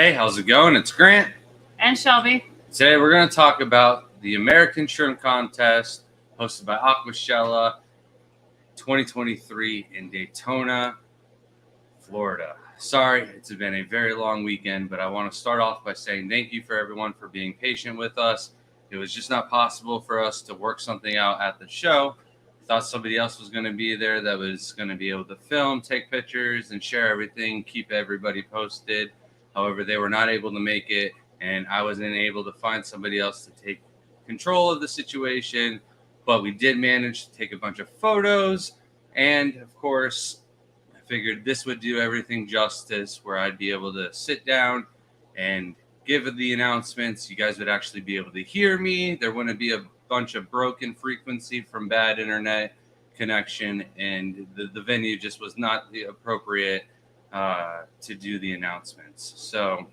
Hey, how's it going? It's Grant. And Shelby. Today we're going to talk about the American Shrimp Contest hosted by Aquashella 2023 in Daytona, Florida. Sorry, it's been a very long weekend, but I want to start off by saying thank you for everyone for being patient with us. It was just not possible for us to work something out at the show. Thought somebody else was going to be there that was going to be able to film, take pictures, and share everything, keep everybody posted. However, they were not able to make it, and I wasn't able to find somebody else to take control of the situation. But we did manage to take a bunch of photos, and of course, I figured this would do everything justice, where I'd be able to sit down and give the announcements. You guys would actually be able to hear me. There wouldn't be a bunch of broken frequency from bad internet connection, and the venue just was not the appropriate to do the announcements. So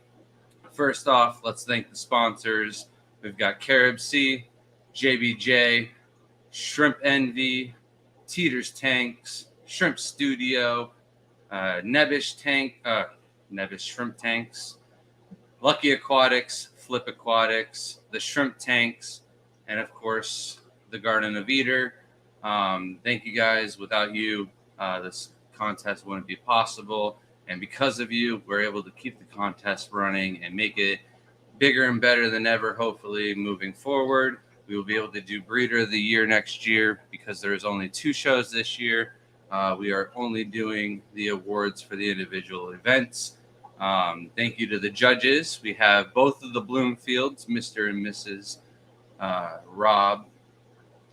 first off, let's thank the sponsors. We've got Carib Sea, JBJ, Shrimp Envy, Teeter's Tanks, Shrimp Studio, Nebish Shrimp Tanks, Lucky Aquatics, Flip Aquatics, the Shrimp Tanks, and of course the Garden of Eater. Thank you guys. Without you, this contest wouldn't be possible. And because of you, we're able to keep the contest running and make it bigger and better than ever, hopefully, moving forward. We will be able to do Breeder of the Year next year because there's only 2 shows this year. We are only doing the awards for the individual events. Thank you to the judges. We have both of the Bloomfields, Mr. and Mrs. Rob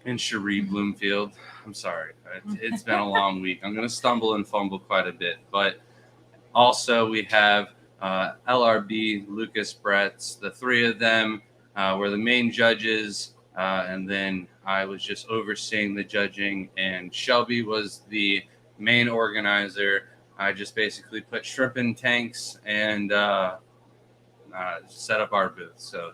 and Cherie Bloomfield. I'm sorry. It's been a long week. I'm going to stumble and fumble quite a bit, but also, we have LRB, Lucas Bretts. The 3 of them were the main judges, and then I was just overseeing the judging, and Shelby was the main organizer. I just basically put shrimp in tanks and set up our booth. So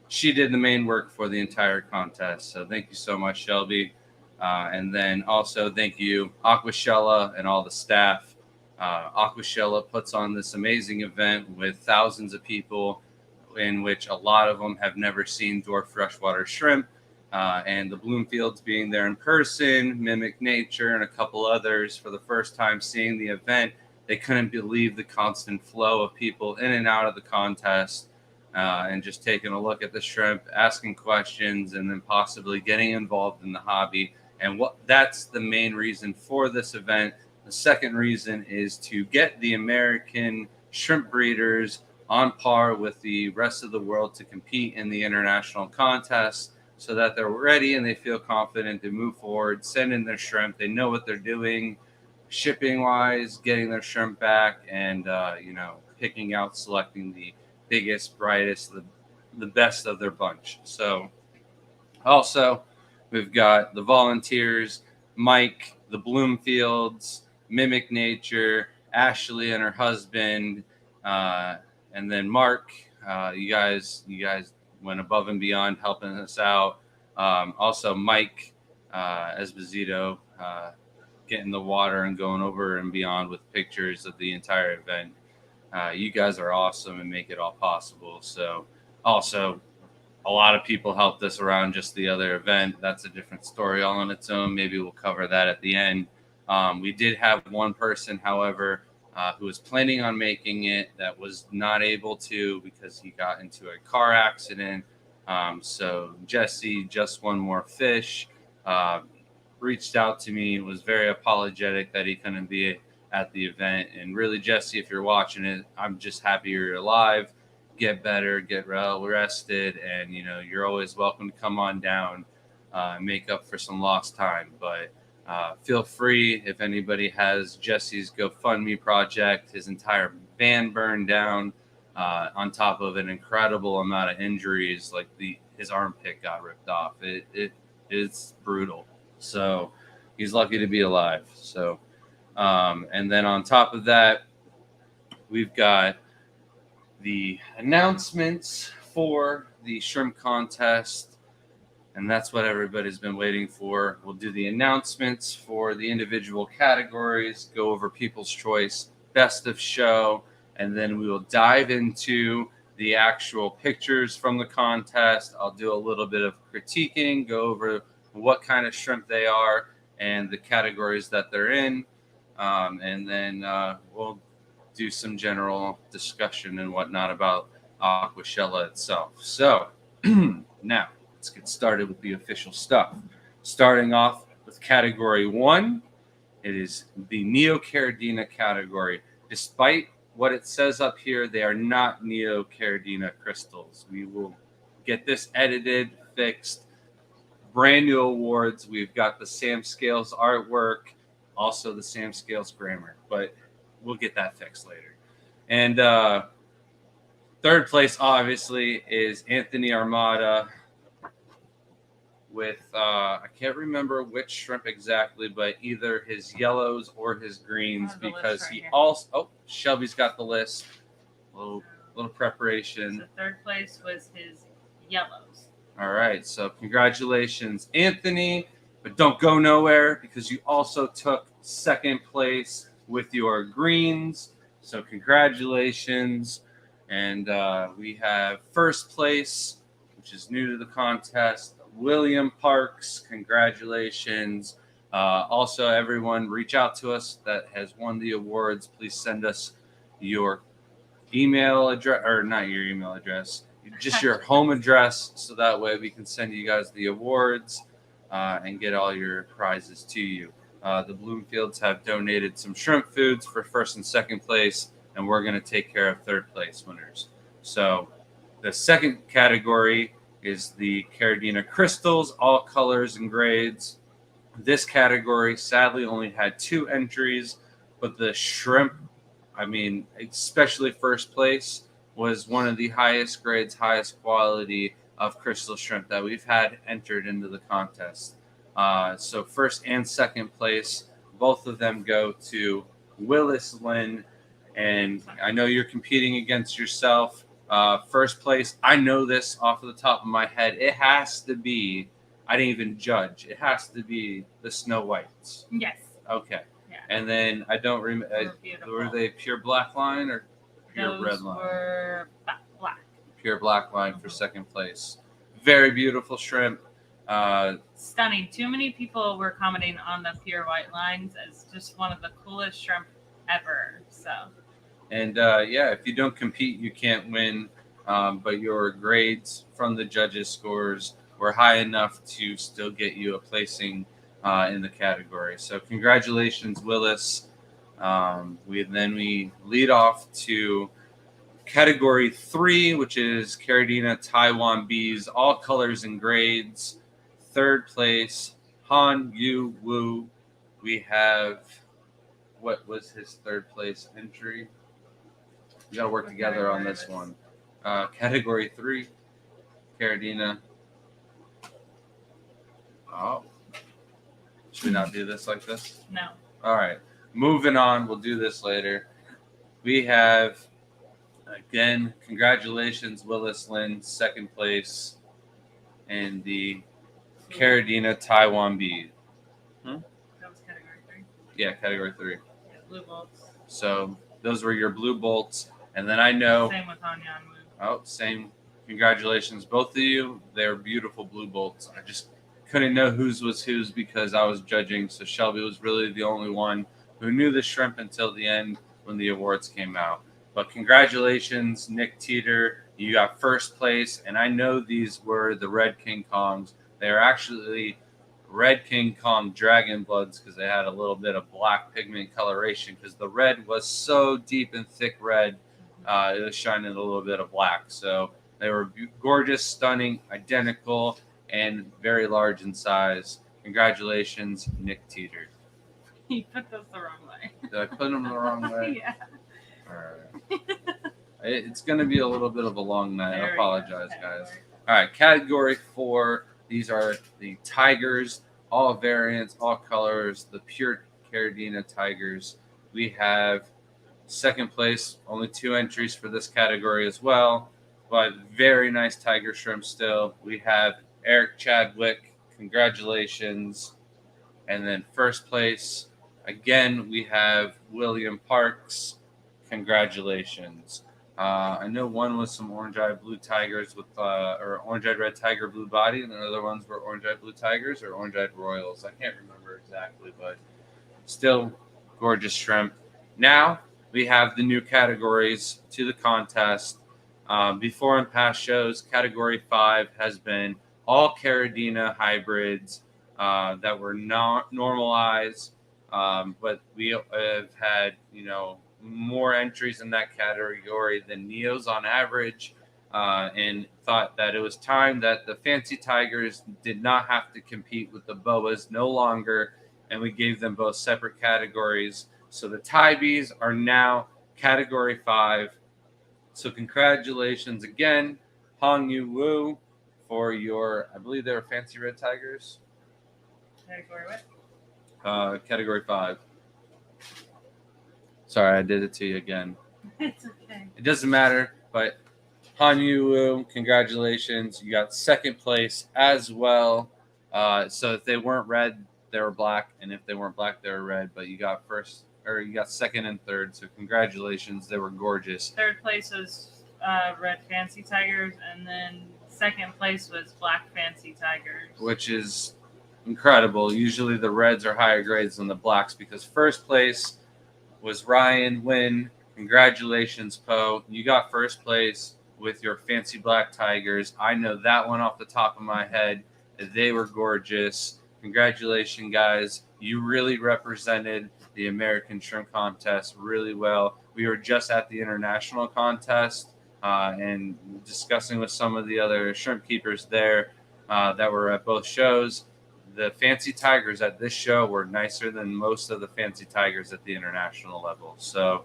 she did the main work for the entire contest. So thank you so much, Shelby. And then also thank you, Aquashella, and all the staff. Aquashella puts on this amazing event with thousands of people, in which a lot of them have never seen dwarf freshwater shrimp, and the Bloomfields being there in person, Mimic Nature, and a couple others for the first time seeing the event. They couldn't believe the constant flow of people in and out of the contest, and just taking a look at the shrimp, asking questions, and then possibly getting involved in the hobby. And that's the main reason for this event. The second reason is to get the American shrimp breeders on par with the rest of the world to compete in the international contest, so that they're ready and they feel confident to move forward, send in their shrimp. They know what they're doing, shipping wise, getting their shrimp back, and picking out, selecting the biggest, brightest, the best of their bunch. So also we've got the volunteers, Mike, the Bloomfields, Mimic Nature, Ashley and her husband, and then Mark. You guys went above and beyond helping us out. Also Mike Esposito, getting the water and going over and beyond with pictures of the entire event. You guys are awesome and make it all possible. So also a lot of people helped us around just the other event. That's a different story all on its own. Maybe we'll cover that at the end. We did have one person, however, who was planning on making it that was not able to because he got into a car accident. So Jesse, just one more fish, reached out to me, was very apologetic that he couldn't be at the event. And really, Jesse, if you're watching it, I'm just happy you're alive. Get better, get well rested, and you're always welcome to come on down, make up for some lost time. But feel free, if anybody has Jesse's GoFundMe project, his entire van burned down, on top of an incredible amount of injuries, like his armpit got ripped off. It's brutal. So he's lucky to be alive. So and then on top of that, we've got the announcements for the shrimp contest, and that's what everybody's been waiting for. We'll do the announcements for the individual categories, go over people's choice, best of show, and then we will dive into the actual pictures from the contest. I'll do a little bit of critiquing, go over what kind of shrimp they are and the categories that they're in, and then we'll do some general discussion and whatnot about Aquashella itself. So now let's get started with the official stuff. Starting off with category 1, it is the Neocaridina category. Despite what it says up here, they are not Neocaridina crystals. We will get this edited, fixed. Brand new awards. We've got the Sam Scales artwork, also the Sam Scales grammar, but we'll get that fixed later. And third place, obviously, is Anthony Armada with, I can't remember which shrimp exactly, but either his yellows or his greens, because he also, Shelby's got the list. Little preparation. So third place was his yellows. All right, so congratulations, Anthony, but don't go nowhere because you also took second place with your greens. So congratulations. And we have first place, which is new to the contest, William Parks. Congratulations. Also, everyone, reach out to us that has won the awards. Please send us your email address, or not your email address, just your home address, so that way we can send you guys the awards and get all your prizes to you. The Bloomfields have donated some shrimp foods for first and second place, and we're going to take care of third place winners. So the second category is the Caridina crystals, all colors and grades. This category sadly only had 2 entries, but the shrimp, I mean, especially first place, was one of the highest grades, highest quality of crystal shrimp that we've had entered into the contest. So first and second place, both of them go to Willis Lynn. And I know you're competing against yourself. First place, I know this off of the top of my head. It has to be, I didn't even judge. It has to be the Snow Whites. Yes. Okay. Yeah. And then I don't remember, were they pure black line or pure Those red line? Were black. Pure black line for second place. Very beautiful shrimp. Stunning. Too many people were commenting on the pure white lines as just one of the coolest shrimp ever. So. And yeah, if you don't compete, you can't win. But your grades from the judges' scores were high enough to still get you a placing in the category. So congratulations, Willis. We lead off to category 3, which is Caridina Taiwan Beast, all colors and grades. Third place, Han Yu Wu. We have, what was his third place entry? We got to work together on this one. Category 3, Caridina. Oh. Should we not do this like this? No. All right. Moving on. We'll do this later. We have, again, congratulations, Willis Lynn, second place, and the Caridina Taiwan Beast. That was category 3. Yeah, category 3. Yeah, blue bolts. So those were your blue bolts. And then I know. Same with Hanyan Wu. Oh, same. Congratulations, both of you. They're beautiful blue bolts. I just couldn't know whose was whose because I was judging. So Shelby was really the only one who knew the shrimp until the end when the awards came out. But congratulations, Nick Teeter. You got first place. And I know these were the Red King Kongs. They are actually Red King Kong Dragon Bloods because they had a little bit of black pigment coloration because the red was so deep and thick red. It was shining a little bit of black. So they were gorgeous, stunning, identical, and very large in size. Congratulations, Nick Teeter. You put those the wrong way. Did I put them the wrong way? Yeah. All right. It's going to be a little bit of a long night. I apologize, guys. All right, category 4. These are the Tigers, all variants, all colors, the pure Caridina Tigers. We have second place, only 2 entries for this category as well, but very nice tiger shrimp still. We have Eric Chadwick, congratulations. And then first place, again, we have William Parks, congratulations. I know one was some orange-eyed blue tigers with, or orange-eyed red tiger blue body, and the other ones were orange-eyed blue tigers or orange-eyed royals. I can't remember exactly, but still gorgeous shrimp. Now we have the new categories to the contest. Before in past shows, Category 5 has been all Caradina hybrids that were not normalized, but we have had, more entries in that category than Neos on average, and thought that it was time that the Fancy Tigers did not have to compete with the Boas no longer, and we gave them both separate categories. So the Beasts are now Category 5. So congratulations again, Hong Yu Wu, for your, I believe they were Fancy Red Tigers. Category what? Category 5. Sorry, I did it to you again. It's okay. It doesn't matter, but Han Yu Wu, congratulations. You got second place as well. So if they weren't red, they were black, and if they weren't black, they were red. But you got second and third. So congratulations, they were gorgeous. Third place was red Fancy Tigers, and then second place was black Fancy Tigers, which is incredible. Usually the reds are higher grades than the blacks, because first place was Ryan Wynn. Congratulations, Poe. You got first place with your Fancy Black Tigers. I know that one off the top of my head. They were gorgeous. Congratulations, guys. You really represented the American Shrimp Contest really well. We were just at the international contest and discussing with some of the other shrimp keepers there that were at both shows. The Fancy Tigers at this show were nicer than most of the Fancy Tigers at the international level. So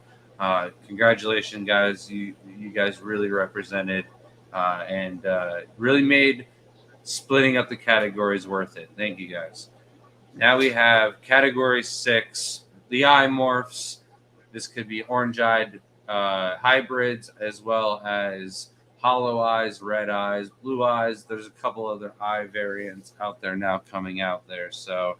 congratulations, guys. You guys really represented and really made splitting up the categories worth it. Thank you, guys. Now we have Category 6, the eye morphs. This could be orange-eyed hybrids as well as hollow eyes, red eyes, blue eyes. There's a couple other eye variants out there now coming out there. So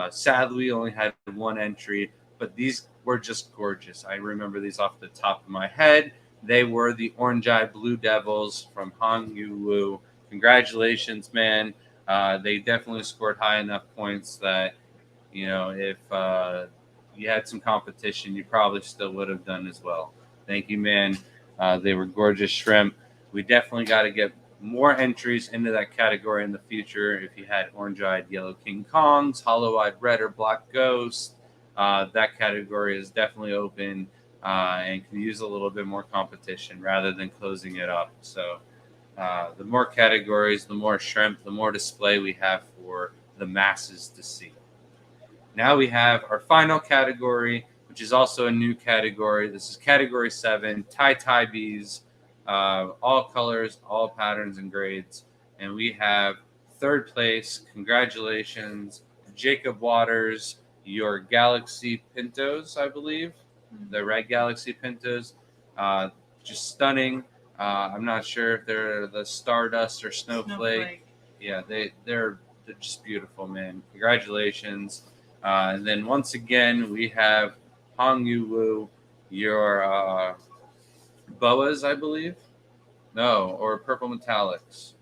sadly, we only had one entry, but these were just gorgeous. I remember these off the top of my head. They were the orange-eyed blue devils from Hong Yu Wu. Congratulations, man. They definitely scored high enough points that, if you had some competition, you probably still would have done as well. Thank you, man. They were gorgeous shrimp. We definitely got to get more entries into that category in the future. If you had orange-eyed yellow King Kongs, hollow-eyed red or black ghost, that category is definitely open and can use a little bit more competition rather than closing it up. So the more categories, the more shrimp, the more display we have for the masses to see. Now we have our final category, which is also a new category. This is Category 7, Tie Bees, all colors, all patterns and grades. And we have third place. Congratulations, Jacob Waters, your Galaxy Pintos, I believe. The red Galaxy Pintos. Just stunning. I'm not sure if they're the Stardust or Snowflake. Yeah, they're just beautiful, man. Congratulations. And then once again, we have Hong Yu Wu, your boas, I believe. No, or purple metallics.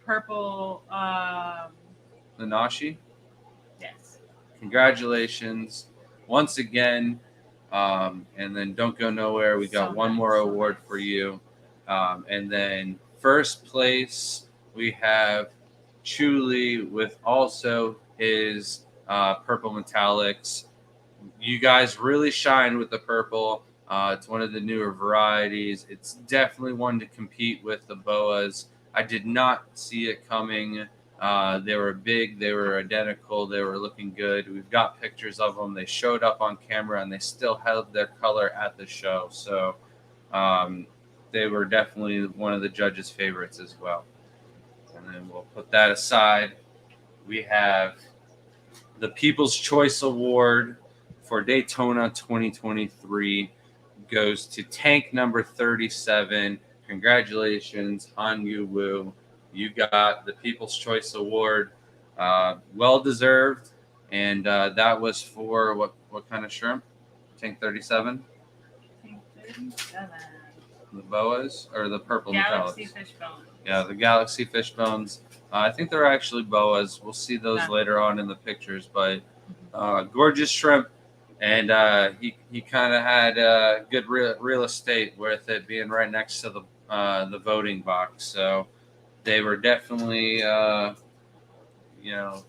Purple. Nanashi. Yes. Congratulations once again. And then don't go nowhere. We got one more award for you. And then first place, we have Chuli with also his purple metallics. You guys really shine with the purple. It's one of the newer varieties. It's definitely one to compete with the boas. I did not see it coming. They were big. They were identical. They were looking good. We've got pictures of them. They showed up on camera, and they still held their color at the show. So they were definitely one of the judges' favorites as well. And then we'll put that aside. We have the People's Choice Award for Daytona 2023 goes to tank number 37. Congratulations, Han Yu Wu. You got the People's Choice Award. Well deserved. And that was for what kind of shrimp? Tank 37? Tank 37. The boas or the purple Galaxy metallics? fishbone. Yeah, the Galaxy fish bones. I think they're actually boas. We'll see those Yeah. later on in the pictures, but gorgeous shrimp. And he kind of had good real estate with it being right next to the voting box. So they were definitely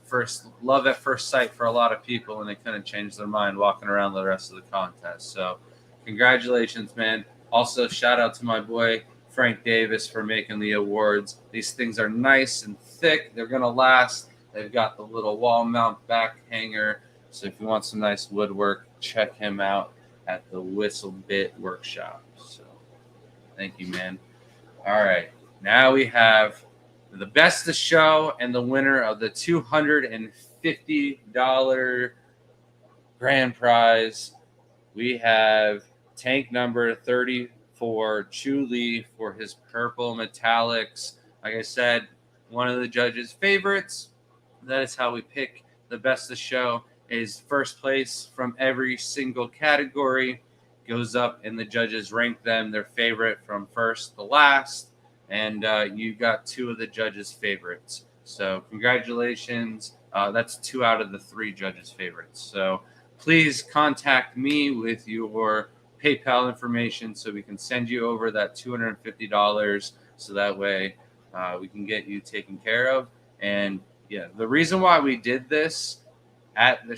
first love at first sight for a lot of people, and they couldn't change their mind walking around the rest of the contest. So congratulations, man. Also, shout out to my boy Frank Davis for making the awards. These things are nice and thick. They're going to last. They've got the little wall mount back hanger. So if you want some nice woodwork, check him out at the Whistle Bit Workshop. So thank you, man. All right. Now we have the best of show and the winner of the $250 grand prize. We have tank number 34, Chu Lee, for his purple metallics. Like I said, one of the judges' favorites. That is how we pick the best of show. Is first place from every single category goes up, and the judges rank them their favorite from first to last. And you got two of the judges' favorites. So congratulations. That's 2 out of the 3 judges' favorites. So please contact me with your PayPal information so we can send you over that $250 so that way we can get you taken care of. And yeah, the reason why we did this at the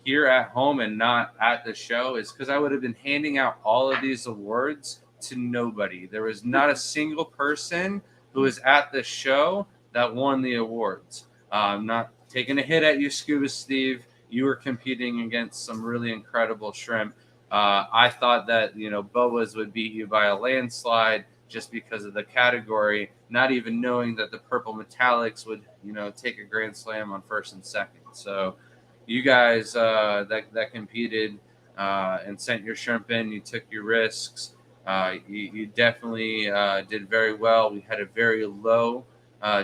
here at home and not at the show is because I would have been handing out all of these awards to nobody. There was not a single person who was at the show that won the awards. I'm not taking a hit at you, Scuba Steve. You were competing against some really incredible shrimp. I thought that boas would beat you by a landslide just because of the category, not even knowing that the purple metallics would take a grand slam on first and second. So you guys that competed and sent your shrimp in, you took your risks. You definitely did very well. We had a very low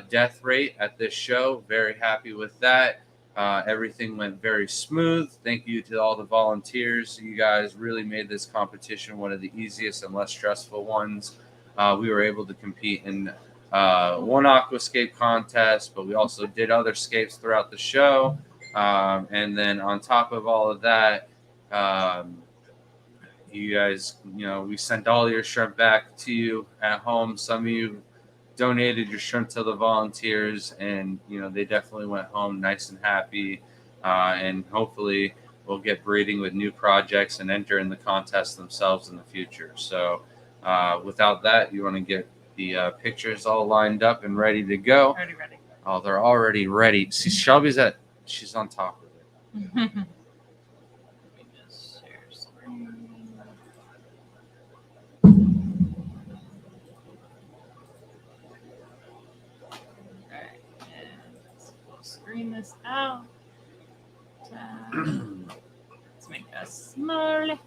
death rate at this show. Very happy with that. Everything went very smooth. Thank you to all the volunteers. You guys really made this competition one of the easiest and less stressful ones. We were able to compete in one aquascape contest, but we also did other scapes throughout the show. And then on top of all of that, you guys, we sent all your shrimp back to you at home. Some of you donated your shrimp to the volunteers, and they definitely went home nice and happy. And hopefully, we'll get breeding with new projects and enter in the contest themselves in the future. So, without that, you want to get the pictures all lined up and ready to go. Already ready. Oh, they're already ready. See, Shelby's she's on top of it. Let me just share screen. Alright, and we'll screen this out. Let's make this smaller. All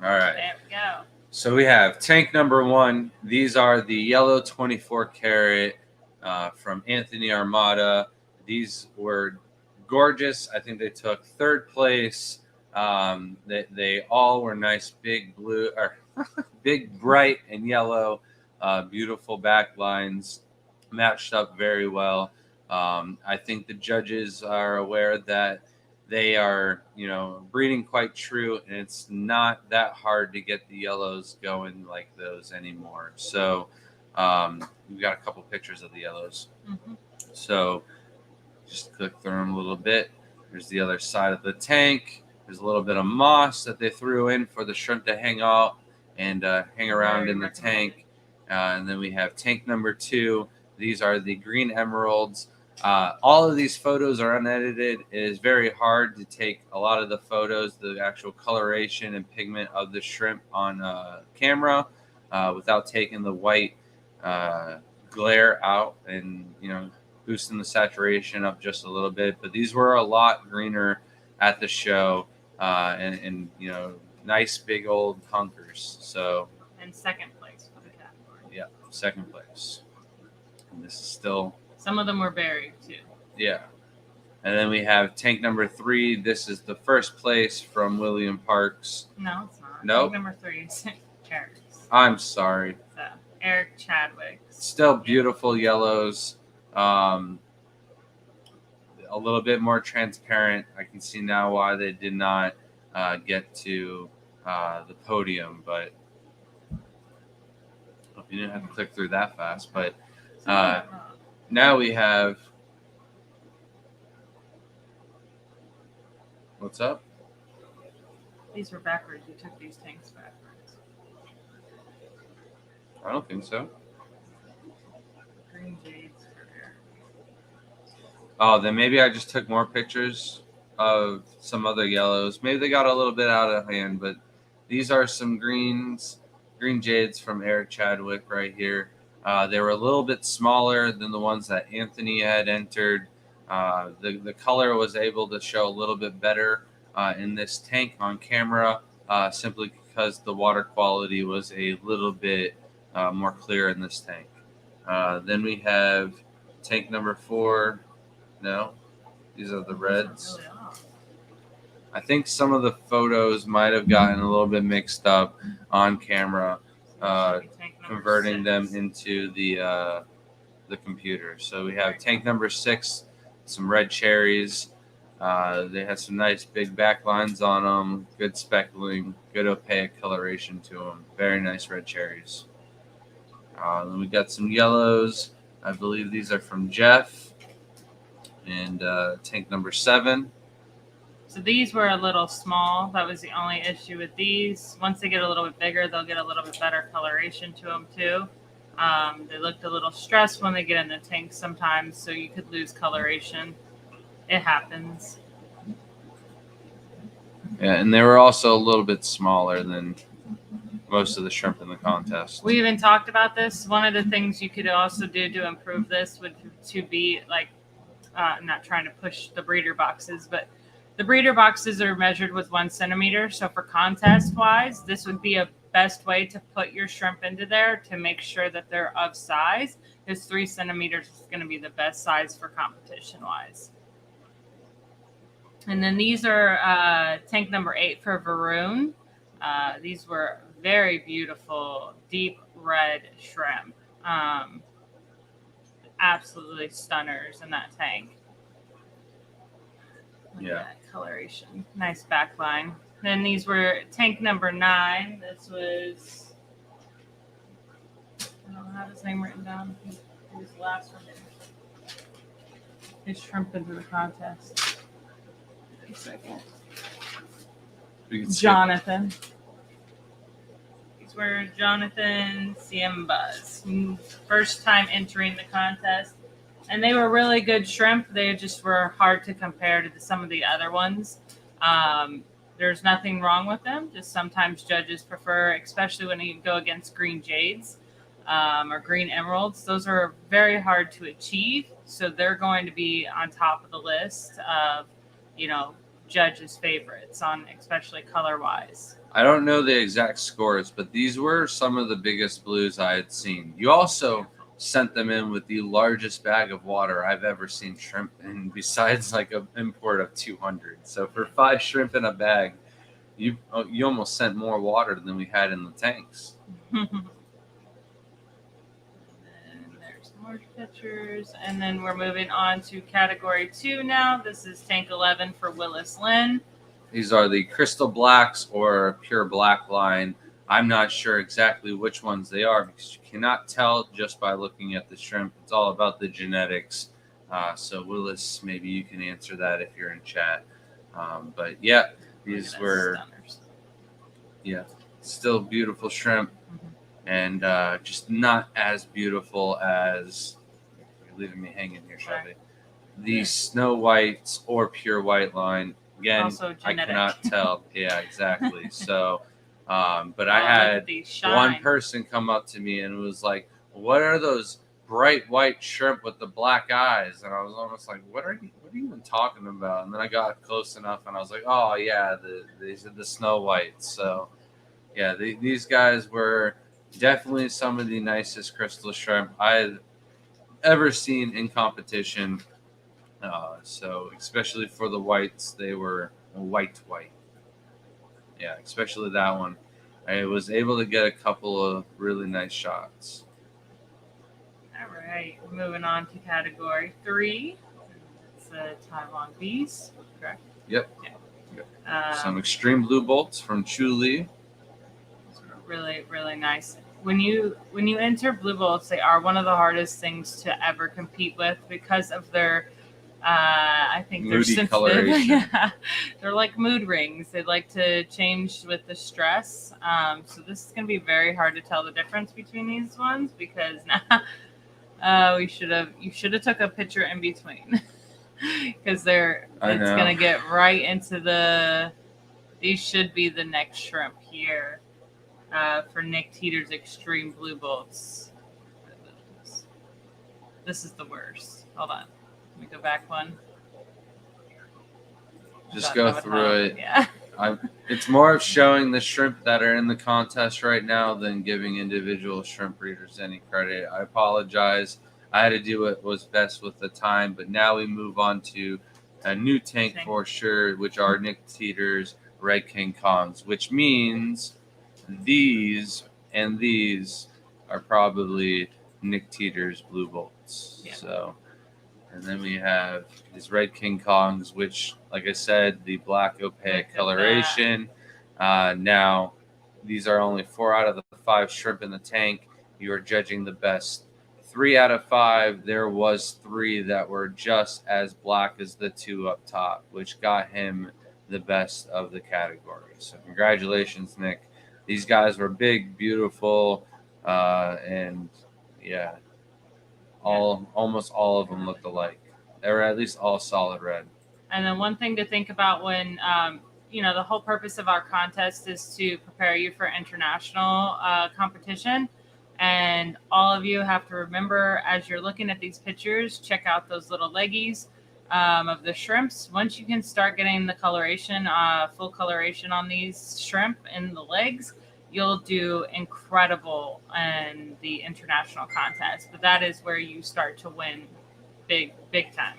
right. There we go. So we have tank number 1. These are the yellow 24 karat from Anthony Armada. These were gorgeous. I think they took 3rd place. They all were nice, big blue or big, bright and yellow, beautiful back lines, matched up very well. I think the judges are aware that they are, breeding quite true, and it's not that hard to get the yellows going like those anymore. So we've got a couple pictures of the yellows. Mm-hmm. So just click through them a little bit. Here's the other side of the tank. There's a little bit of moss that they threw in for the shrimp to hang out and hang around Very in the tank. And then we have tank number 2. These are the green emeralds. All of these photos are unedited. It is very hard to take a lot of the photos, the actual coloration and pigment of the shrimp on camera without taking the white glare out and, boosting the saturation up just a little bit. But these were a lot greener at the show and nice big old hunkers. So, and 2nd place for the category. Yeah, 2nd place. And this is still... Some of them were buried too. Yeah. And then we have tank number 3. This is the 1st place from William Parks. No, it's not. Nope. Tank number 3. cherries. I'm sorry. So Eric Chadwick. Still beautiful yellows. A little bit more transparent. I can see now why they did not get to the podium, but hope you didn't have to click through that fast. But now we have. What's up? These were backwards. You took these tanks backwards. I don't think so. Green jades for Eric. Oh, then maybe I just took more pictures of some other yellows. Maybe they got a little bit out of hand, but these are some green jades from Eric Chadwick right here. They were a little bit smaller than the ones that Anthony had entered. The color was able to show a little bit better in this tank on camera, simply because the water quality was a little bit more clear in this tank. Then we have tank number 4. No, these are the reds. Really off. I think some of the photos might have gotten a little bit mixed up on camera, converting them into the computer. So we have tank number 6, some red cherries. They had some nice big back lines on them, good speckling, good opaque coloration to them. Very nice red cherries. Then we got some yellows. I believe these are from Jeff. And tank number 7. So these were a little small. That was the only issue with these. Once they get a little bit bigger, they'll get a little bit better coloration to them too. They looked a little stressed when they get in the tank sometimes, so you could lose coloration. It happens. Yeah, and they were also a little bit smaller than most of the shrimp in the contest. We even talked about this. One of the things you could also do to improve this would to be like, I'm not trying to push the breeder boxes, but the breeder boxes are measured with 1 centimeter. So for contest wise, this would be a best way to put your shrimp into there to make sure that they're of size. Because 3 centimeters is going to be the best size for competition wise. And then these are tank number 8 for Varun. These were very beautiful, deep red shrimp. Absolutely stunners in that tank. Look at that coloration. Nice back line. Then these were tank number 9. This was, I don't have his name written down. He was the last one. His shrimp into the contest. Wait a second. Jonathan. These were Jonathan Siembas. First time entering the contest. And they were really good shrimp. They just were hard to compare to some of the other ones. There's nothing wrong with them. Just sometimes judges prefer, especially when you go against green jades or green emeralds. Those are very hard to achieve. So they're going to be on top of the list of, judges' favorites on especially color-wise. I don't know the exact scores, but these were some of the biggest blues I had seen. You also sent them in with the largest bag of water I've ever seen shrimp in, besides like an import of 200. So for 5 shrimp in a bag, you almost sent more water than we had in the tanks. There's more pictures, and then we're moving on to category 2 now. This is tank 11 for Willis Lynn. These are the crystal blacks or pure black line. I'm not sure exactly which ones they are because you cannot tell just by looking at the shrimp. It's all about the genetics. So Willis, maybe you can answer that if you're in chat. But yeah, these were still beautiful shrimp, and just not as beautiful as, you're leaving me hanging here, Shelby. The snow whites or pure white line. Again, I cannot tell. Yeah, exactly. So, but I had one person come up to me and was like, "What are those bright white shrimp with the black eyes?" And I was almost like, "What are you even talking about?" And then I got close enough and I was like, "Oh yeah, these are the snow whites." So, yeah, these guys were definitely some of the nicest crystal shrimp I've ever seen in competition. So especially for the whites, they were white. Yeah, especially that one. I was able to get a couple of really nice shots. All right, moving on to category 3. It's the Taiwan Beast, correct? Yep. Yeah. Some extreme blue bolts from Chu Li. Really, really nice. When you enter blue bolts, they are one of the hardest things to ever compete with because of their I think they're Moody sensitive. coloration. Yeah. They're like mood rings. They like to change with the stress. So this is going to be very hard to tell the difference between these ones because you should have took a picture in between because it's going to get right into the. These should be the next shrimp here for Nick Teeter's Extreme Blue Bolts. This is the worst. Hold on. Let me go back one. Just go through it. Yeah. It's more of showing the shrimp that are in the contest right now than giving individual shrimp breeders any credit. I apologize. I had to do what was best with the time, but now we move on to a new tank for sure, which are Nick Teeter's Red King Kongs, which means these and these are probably Nick Teeter's Blue Bolts. Yeah. So. And then we have these Red King Kongs, which, like I said, the black opaque coloration. Now, these are only 4 out of the 5 shrimp in the tank. You are judging the best 3 out of 5. There was 3 that were just as black as the 2 up top, which got him the best of the category. So congratulations, Nick. These guys were big, beautiful, and yeah. Almost all of them looked alike. They were at least all solid red. And then one thing to think about when the whole purpose of our contest is to prepare you for international competition, and all of you have to remember as you're looking at these pictures, check out those little leggies of the shrimps. Once you can start getting the coloration, full coloration on these shrimp in the legs, you'll do incredible in the international contest. But that is where you start to win big time.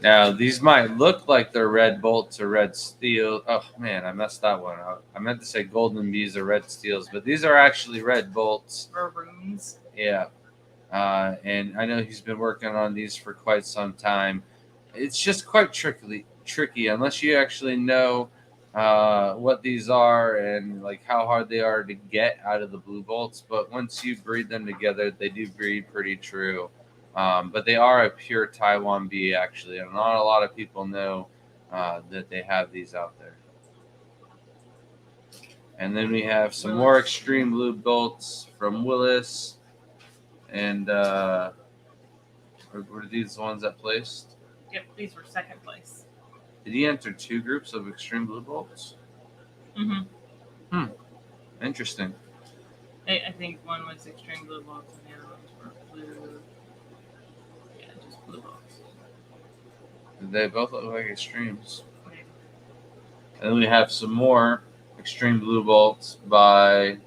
Now, these might look like they're red bolts or red steel. Oh, man, I messed that one up. I meant to say golden bees or red steels, but these are actually red bolts. Or runes. Yeah. And I know he's been working on these for quite some time. It's just quite tricky unless you actually know what these are and like how hard they are to get out of the blue bolts. But once you breed them together, they do breed pretty true. But they are a pure Taiwan bee, actually, and not a lot of people know that they have these out there. And then we have some more extreme blue bolts from Willis. And were these the ones that placed? Yep, these were second place. Did he enter 2 groups of extreme blue bolts? Mm-hmm. Interesting. I think one was extreme blue bolts and the other ones were blue. Yeah, just blue bolts. They both look like extremes. Okay. And then we have some more extreme blue bolts by.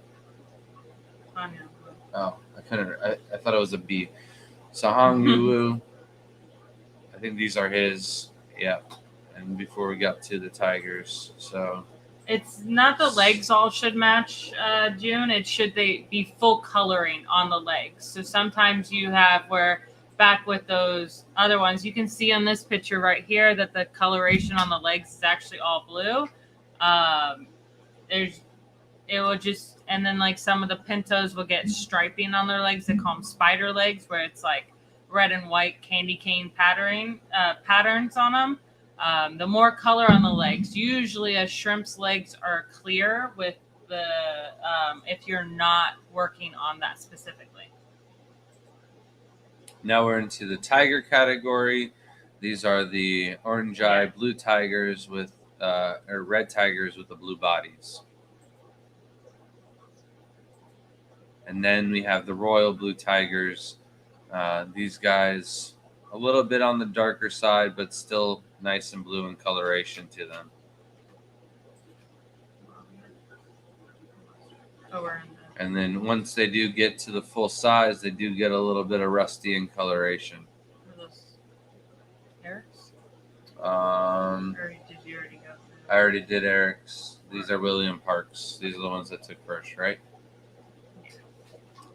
Oh, I thought it was a B. Sahang Yuwu. I think these are his. Yeah. And before we got to the Tigers, so. It's not the legs all should match, June. It should they be full coloring on the legs. So sometimes you have where back with those other ones, you can see on this picture right here that the coloration on the legs is actually all blue. It will just, and then like some of the pintos will get striping on their legs. They call them spider legs, where it's like red and white candy cane patterns on them. The more color on the legs, usually a shrimp's legs are clear with the, if you're not working on that specifically. Now we're into the tiger category. These are the orange eye blue tigers with, or red tigers with the blue bodies. And then we have the royal blue tigers. These guys, a little bit on the darker side, but still nice and blue in coloration to them. And then once they do get to the full size, they do get a little bit of rusty in coloration. Are those Eric's? Or did you already go through? I already did Eric's. These are William Parks. These are the ones that took first, right?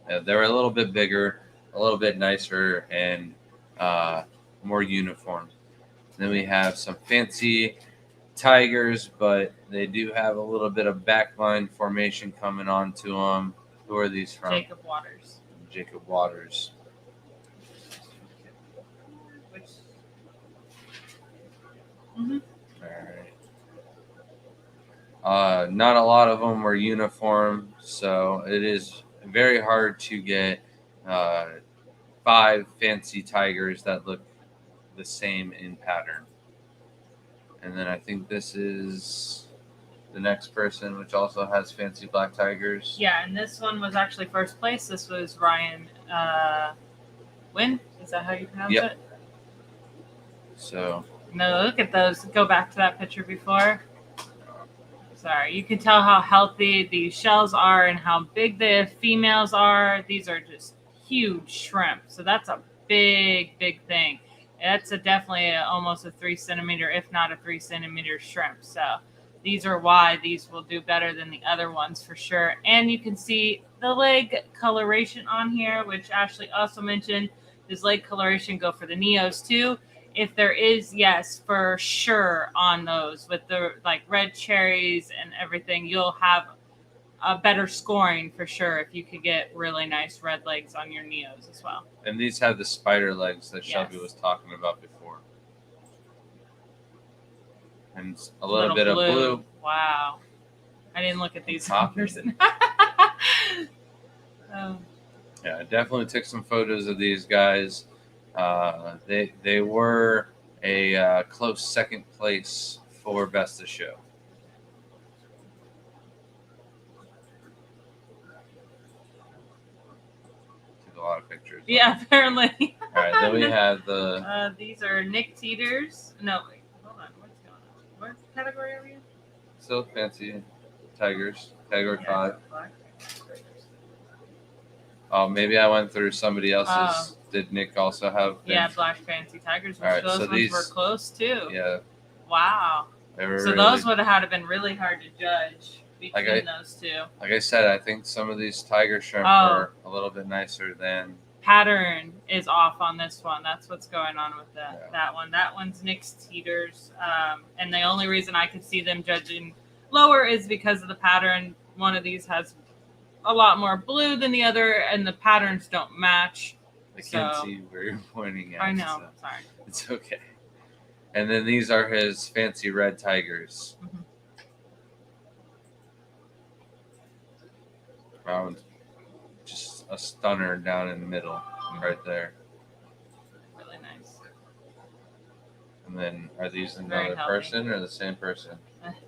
Yeah, they're a little bit bigger, a little bit nicer, and more uniform. Then we have some fancy tigers, but they do have a little bit of backline formation coming onto them. Who are these from? Jacob Waters. Jacob Waters. Which. Mm-hmm. All right. Not a lot of them were uniform, so it is very hard to get 5 fancy tigers that look the same in pattern. And then I think this is the next person, which also has fancy black tigers. Yeah, and this one was actually first place. This was Ryan Wynn. Is that how you pronounce it? So. No, look at those. Go back to that picture before. Sorry, you can tell how healthy these shells are and how big the females are. These are just huge shrimp. So that's a big, big thing. That's definitely almost a 3 centimeter, if not a 3 centimeter shrimp. So these are why these will do better than the other ones for sure. And you can see the leg coloration on here, which Ashley also mentioned. Does leg coloration go for the Neos too? If there is, yes, for sure on those with the like red cherries and everything, you'll have a better scoring for sure if you could get really nice red legs on your Neos as well. And these have the spider legs that Shelby was talking about before. And a little bit blue. of blue. Wow. I didn't look at these in person. Yeah, I definitely took some photos of these guys. They were a close second place for Best of Show. Took a lot of pictures. Yeah, apparently. All right, then we have the. These are Nick Teeters. No, wait, hold on. What's going on? What category are we in? Still fancy tigers, category 5. Black. Oh, maybe I went through somebody else's. Did Nick also have? Yeah, black fancy tigers. All right, those so ones these were close too. Yeah. Wow. They were so those would have been really hard to judge between those two. Like I said, I think some of these tiger shrimp are a little bit nicer than. Pattern is off on this one. That's what's going on with that one. That one's Nick's Teeters. And the only reason I could see them judging lower is because of the pattern. One of these has a lot more blue than the other, and the patterns don't match. I can't see where you're pointing at. I know. Sorry. It's okay. And then these are his fancy red tigers. Mm-hmm. Found just a stunner down in the middle, right there. Really nice. And then are these another person or the same person?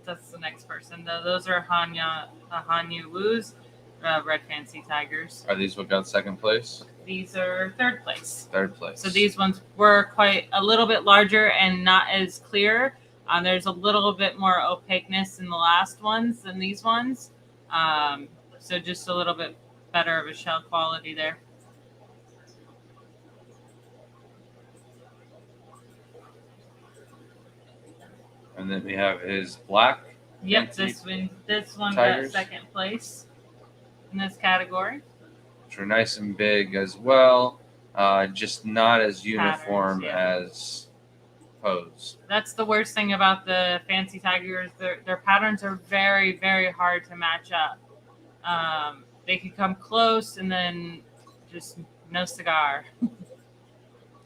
That's the next person. Those are Hanyu Wu's red fancy tigers. Are these what got second place? These are third place. Third place. So these ones were quite a little bit larger and not as clear. There's a little bit more opaqueness in the last ones than these ones. So just a little bit better of a shell quality there. And then we have his black. Yep, this one got second place in this category. Which are nice and big as well, just not as uniform as pose. That's the worst thing about the fancy tigers. Their patterns are very, very hard to match up. They can come close and then just no cigar.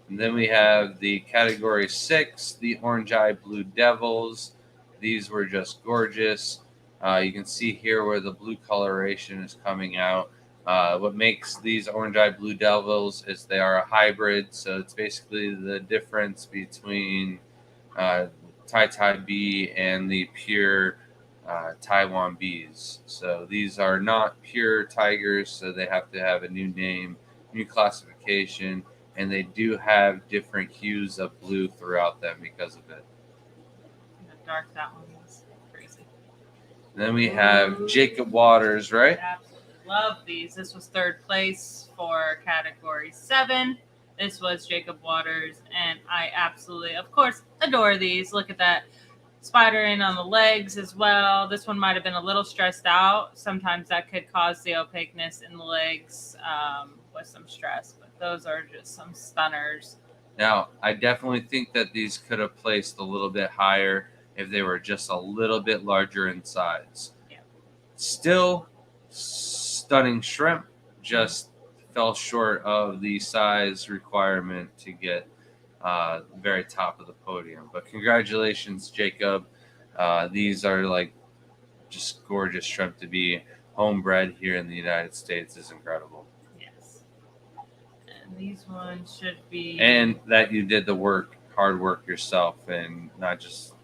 And then we have the category 6, the Orange Eye Blue Devils. These were just gorgeous. You can see here where the blue coloration is coming out. What makes these Orange Eye Blue Devils is they are a hybrid. So it's basically the difference between Tai Bee and the pure Taiwan Bees. So these are not pure tigers, so they have to have a new name, new classification, and they do have different hues of blue throughout them because of it. The dark that one was crazy. And then we have Jacob Waters, right? I absolutely love these. This was third place for category 7. This was Jacob Waters, and I absolutely, of course, adore these. Look at that spidering on the legs as well. This one might have been a little stressed out. Sometimes that could cause the opaqueness in the legs with some stress, but those are just some stunners. Now, I definitely think that these could have placed a little bit higher if they were just a little bit larger in size. Yeah. Still stunning shrimp, just fell short of the size requirement to get very top of the podium. But congratulations, Jacob. These are like just gorgeous shrimp. To be homebred here in the United States is incredible. Yes. And these ones should be. And that you did the hard work yourself, and not just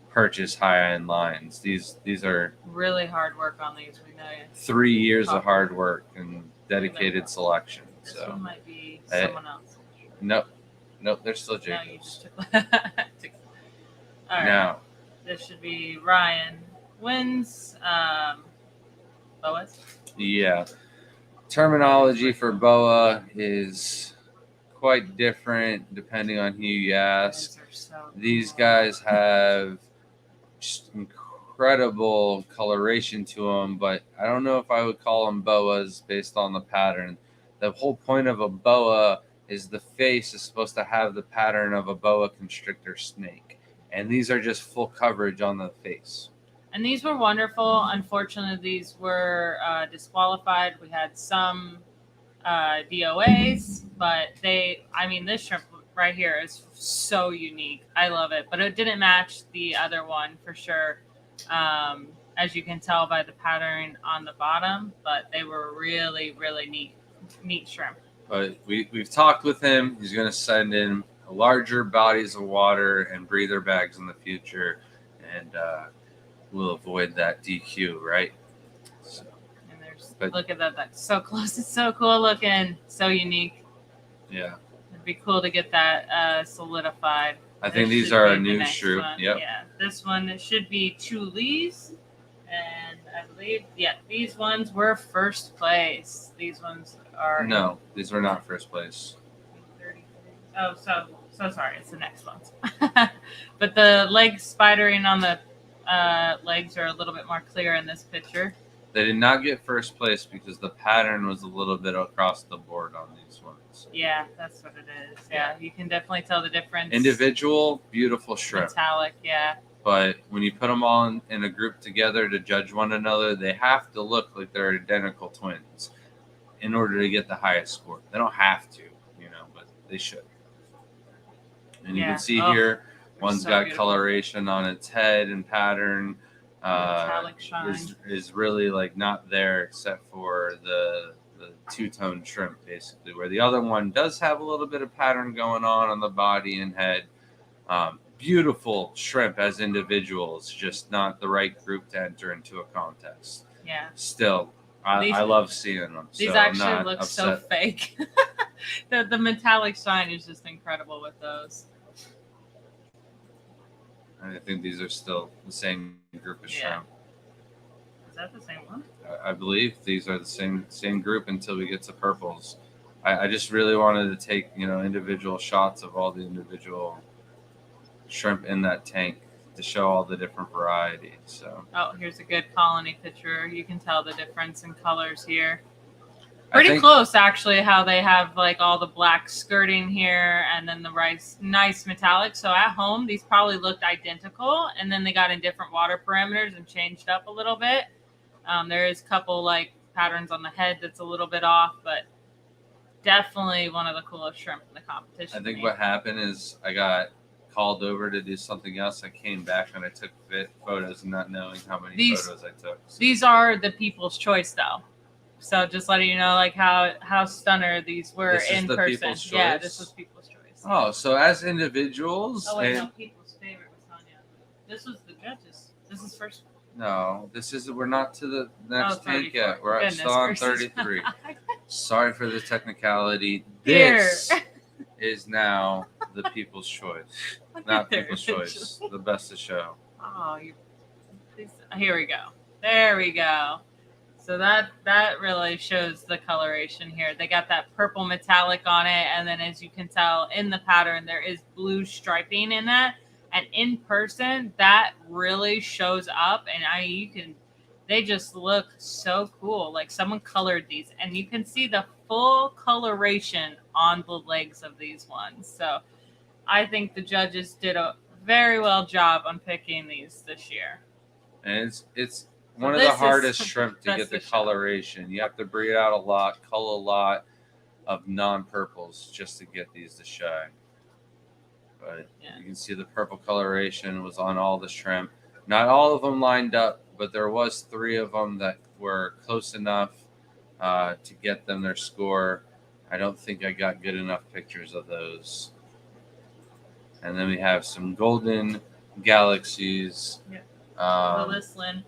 purchase high-end lines. These are really hard work on these. We know 3 years of hard work and dedicated selection. This So one might be someone else. Nope, they're still Jacobs. No, you just took. All right. Now, this should be Ryan wins. Boas. yeah, terminology for boa is quite different depending on who you ask. These guys have just incredible coloration to them, but I don't know if I would call them boas based on the pattern. The whole point of a boa is the face is supposed to have the pattern of a boa constrictor snake, and these are just full coverage on the face. And these were wonderful. Unfortunately, these were disqualified. We had some DOAs, but this shrimp right here is so unique. I love it, but it didn't match the other one for sure. As you can tell by the pattern on the bottom, but they were really, really neat shrimp. But we've talked with him. He's going to send in larger bodies of water and breather bags in the future, and we'll avoid that DQ, right? So, look at that. That's so close. It's so cool looking. So unique. Yeah. It'd be cool to get that solidified. I think these are a new shrimp. Yep. Yeah. This one should be 2 Lees. And I believe, these ones were first place. These ones are... No, these were not first place. 33. Oh, so sorry. It's the next ones. But the leg spidering on the legs are a little bit more clear in this picture. They did not get first place because the pattern was a little bit across the board on these ones. Yeah, that's what it is. Yeah, you can definitely tell the difference. Individual, beautiful shrimp. Metallic, yeah. But when you put them all in a group together to judge one another, they have to look like they're identical twins in order to get the highest score. They don't have to, but they should. And you can see here, one's got beautiful coloration on its head and pattern. Metallic shine. Is really like not there except for the two-tone shrimp, basically, where the other one does have a little bit of pattern going on the body and head. Beautiful shrimp as individuals, just not the right group to enter into a contest. Yeah. Still, I love seeing them. These actually look so fake. The metallic shine is just incredible with those. I think these are still the same group of shrimp. Is that the same one? I believe these are the same group until we get to purples. I just really wanted to take individual shots of all the individual shrimp in that tank to show all the different varieties. So here's a good colony picture. You can tell the difference in colors here. Pretty close, actually, how they have like all the black skirting here and then the nice metallic. So at home, these probably looked identical, and then they got in different water parameters and changed up a little bit. There is a couple like patterns on the head that's a little bit off, but definitely one of the coolest shrimp in the competition. I think what happened is I got called over to do something else. I came back and I took photos, not knowing how many photos I took. So. These are the people's choice, though. So just letting you know, like how stunner these were in person. Yeah, this was people's choice. Oh, so as individuals. Oh wait, no, people's favorite was Tanya. This was the judges. This is first. No, we're not to the next tank yet. We're still on 33. Sorry for the technicality. This is now the people's choice. Not people's choice. The best of show. Oh, here we go. There we go. So that really shows the coloration here. They got that purple metallic on it, and then as you can tell in the pattern, there is blue striping in that. and in person that really shows up, and they just look so cool. Like someone colored these, and you can see the full coloration on the legs of these ones. So I think the judges did a very well job on picking these this year. And it's one of the hardest shrimp to get the show. coloration. You have to breed out a lot, cull a lot of non-purples just to get these to shine. But you can see the purple coloration was on all the shrimp. Not all of them lined up, but there was 3 of them that were close enough to get them their score. I don't think I got good enough pictures of those. And then we have some golden galaxies. Willis Lynn.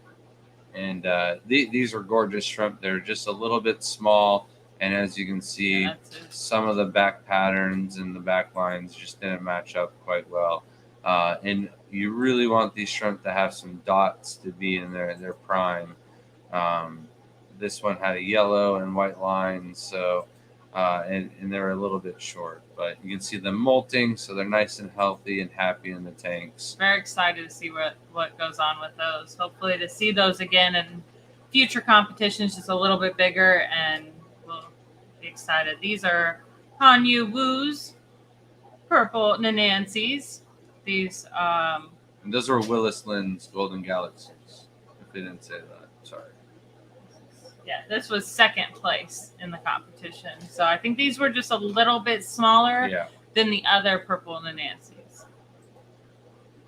And these are gorgeous shrimp. They're just a little bit small. And as you can see, some of the back patterns and the back lines just didn't match up quite well. And you really want these shrimp to have some dots to be in their prime. This one had a yellow and white line, so and they're a little bit short. But you can see them molting, so they're nice and healthy and happy in the tanks. Very excited to see what goes on with those. Hopefully to see those again in future competitions, just a little bit bigger, and we'll be excited. These are Hanyu Wu's purple Nanancies. These and those are Willis Lynn's Golden Galaxies. If they didn't say that, sorry. Yeah, this was second place in the competition. So I think these were just a little bit smaller than the other purple Nanancies.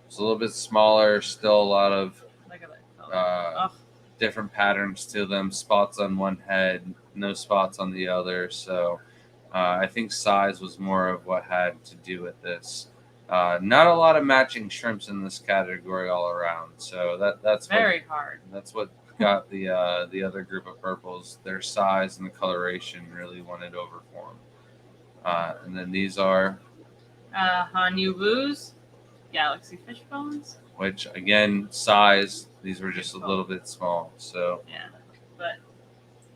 It's a little bit smaller, still a lot of look at that different patterns to them. Spots on one head, no spots on the other. So I think size was more of what had to do with this. Not a lot of matching shrimps in this category all around. So that's very hard. That's what got the other group of purples. Their size and the coloration really won it over for them. And then these are Hanyu Wu's Galaxy Fish Bones. Which again, size, these were just a little bit small. So yeah, but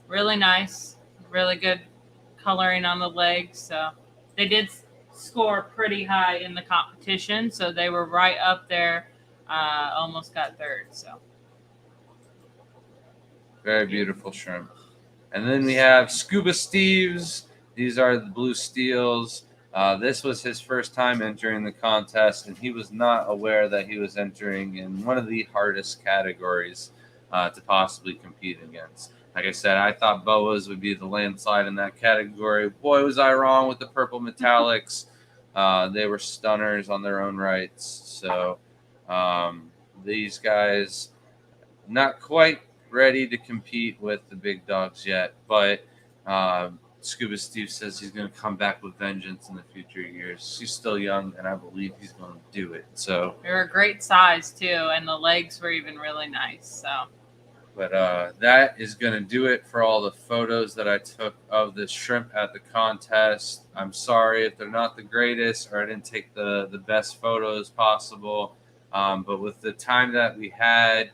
really nice, really good coloring on the legs. So they did score pretty high in the competition. So they were right up there, almost got third. So very beautiful shrimp. And then we have Scuba Steve's. These are the blue steels. This was his first time entering the contest, and he was not aware that he was entering in one of the hardest categories to possibly compete against. Like I said, I thought boas would be the landslide in that category. Boy, was I wrong with the purple metallics. They were stunners on their own rights. So these guys, not quite ready to compete with the big dogs yet, but Scuba Steve says he's going to come back with vengeance in the future years. He's still young, and I believe he's going to do it. So they were a great size too, and the legs were even really nice. So, but that is going to do it for all the photos that I took of the shrimp at the contest. I'm sorry if they're not the greatest, or I didn't take the best photos possible. But with the time that we had,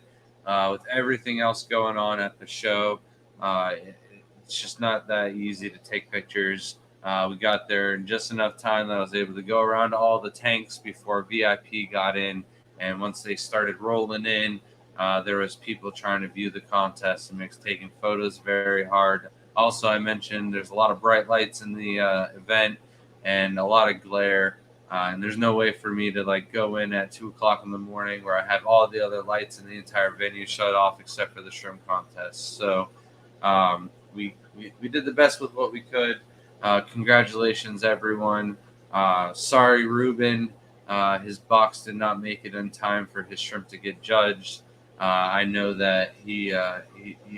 with everything else going on at the show, it's just not that easy to take pictures. We got there in just enough time that I was able to go around to all the tanks before VIP got in. And once they started rolling in, there was people trying to view the contest and makes taking photos very hard. Also, I mentioned there's a lot of bright lights in the event and a lot of glare. And there's no way for me to go in at 2:00 in the morning where I have all the other lights in the entire venue shut off except for the shrimp contest. So we did the best with what we could. Congratulations, everyone. Sorry, Ruben. His box did not make it in time for his shrimp to get judged. I know that he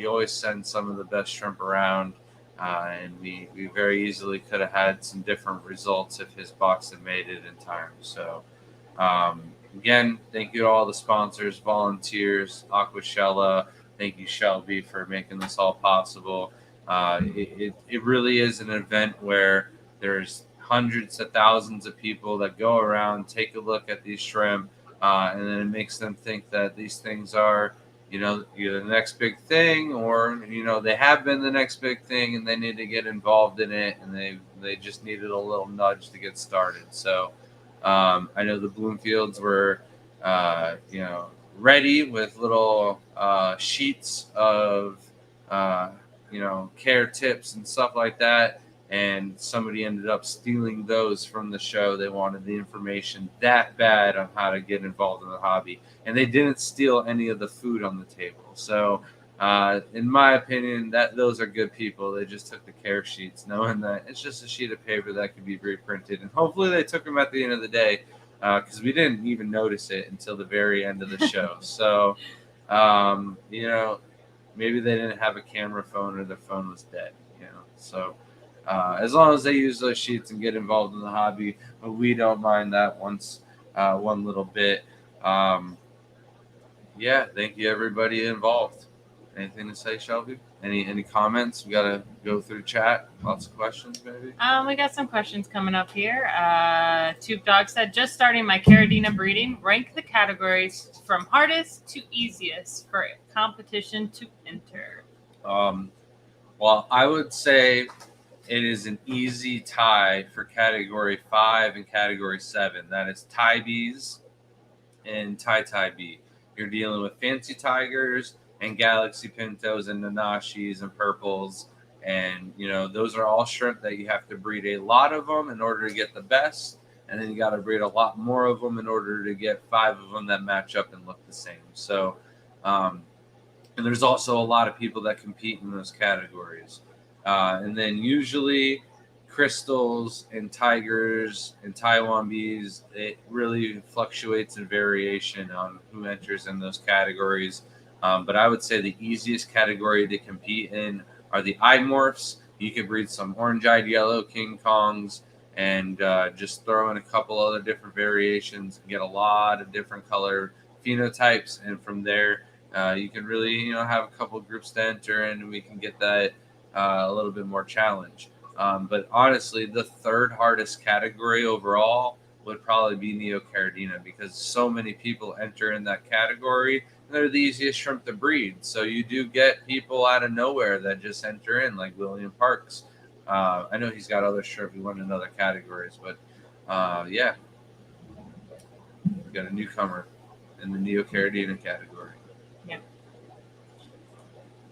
always sends some of the best shrimp around. And we very easily could have had some different results if his box had made it in time. So, again, thank you to all the sponsors, volunteers, Aquashella. Thank you, Shelby, for making this all possible. It really is an event where there's hundreds of thousands of people that go around, take a look at these shrimp, and then it makes them think that these things are either the next big thing, or they have been the next big thing, and they need to get involved in it, and they just needed a little nudge to get started. So I know the Bloomfields were, ready with little sheets of, care tips and stuff like that. And somebody ended up stealing those from the show. They wanted the information that bad on how to get involved in the hobby. And they didn't steal any of the food on the table. So, in my opinion, that those are good people. They just took the care sheets, knowing that it's just a sheet of paper that could be reprinted. And hopefully they took them at the end of the day, because we didn't even notice it until the very end of the show. So, maybe they didn't have a camera phone or their phone was dead. So as long as they use those sheets and get involved in the hobby, we don't mind that one little bit. Yeah, thank you everybody involved. Anything to say, Shelby? Any comments? We gotta go through chat. Lots of questions, maybe. We got some questions coming up here. Tube Dog said, just starting my Caridina breeding. Rank the categories from hardest to easiest for competition to enter. Well, I would say it is an easy tie for category 5 and category 7. That is Thai Bees and Thai Bee. You're dealing with fancy tigers and galaxy pintos and nanashis and purples. And, those are all shrimp that you have to breed a lot of them in order to get the best. And then you got to breed a lot more of them in order to get 5 of them that match up and look the same. So, and there's also a lot of people that compete in those categories. And then usually crystals and tigers and Taiwan bees, it really fluctuates in variation on who enters in those categories. But I would say the easiest category to compete in are the eye morphs. You could breed some orange-eyed yellow King Kongs and just throw in a couple other different variations and get a lot of different color phenotypes. And from there, you can really, have a couple groups to enter in, and we can get that a little bit more challenge. But honestly, the third hardest category overall would probably be Neocaridina, because so many people enter in that category. And they're the easiest shrimp to breed. So you do get people out of nowhere that just enter in, like William Parks. I know he's got other shrimp he won in other categories, but yeah, we got a newcomer in the Neocaridina category. Yeah.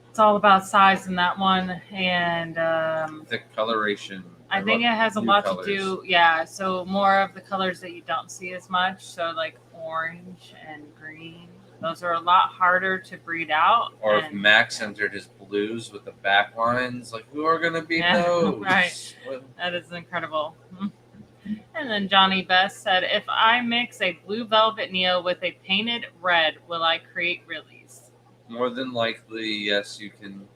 It's all about size in that one, and thick coloration. I think it has a lot colors. to do. Yeah, so more of the colors that you don't see as much. So like orange and green, those are a lot harder to breed out. Or if Max entered his blues with the back lines, like, who are gonna beat those? Right. That is incredible. And then Johnny Best said, if I mix a blue velvet Neo with a painted red, will I create Rillies? More than likely, yes, you can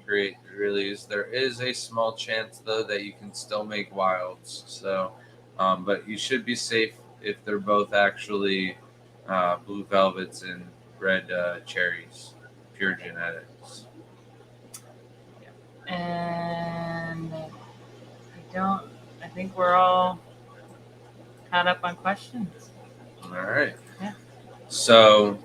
create Rillies. There is a small chance, though, that you can still make wilds. So, but you should be safe if they're both actually blue velvets and red cherries, pure genetics. And I think we're all caught up on questions. All right. Yeah. So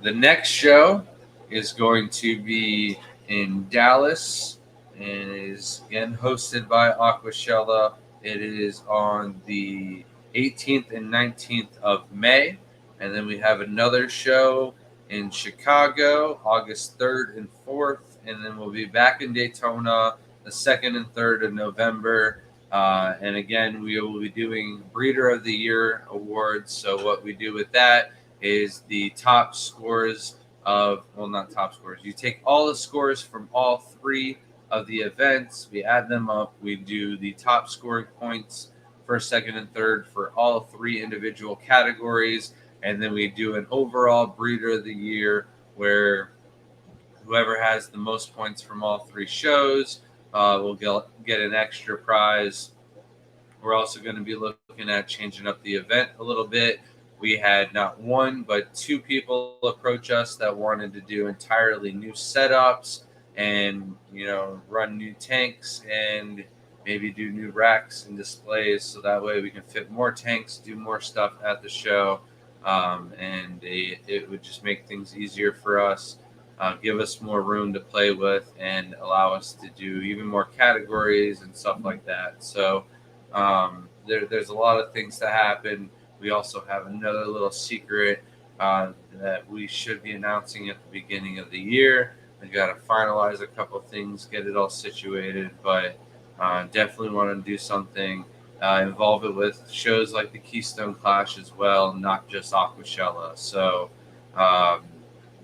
the next show is going to be in Dallas and is again hosted by Aquashella. It is on the 18th and 19th of May. And then we have another show in Chicago, August 3rd and 4th. And then we'll be back in Daytona the 2nd and 3rd of November. And again, we will be doing Breeder of the Year awards. So what we do with that is the top scores of, well, not top scores. You take all the scores from all 3 of the events. We add them up. We do the top scoring points first, second, and third for all 3 individual categories. And then we do an overall Breeder of the Year where whoever has the most points from all 3 shows will get an extra prize. We're also going to be looking at changing up the event a little bit. We had not 1, but 2 people approach us that wanted to do entirely new setups and, run new tanks and maybe do new racks and displays. So that way we can fit more tanks, do more stuff at the show. And it would just make things easier for us, give us more room to play with, and allow us to do even more categories and stuff like that. So there's a lot of things to happen We also have another little secret that we should be announcing at the beginning of the year. We got to finalize a couple things, get it all situated, but definitely want to do something, involve it with shows like the Keystone Clash as well, not just Aquashella. So um,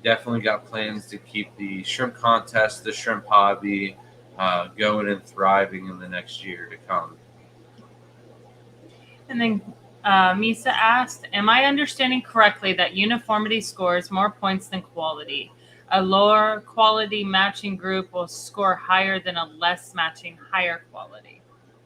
definitely got plans to keep the shrimp contest, the shrimp hobby, going and thriving in the next year to come. And then Misa asked, "Am I understanding correctly that uniformity scores more points than quality? A lower quality matching group will score higher than a less matching higher quality."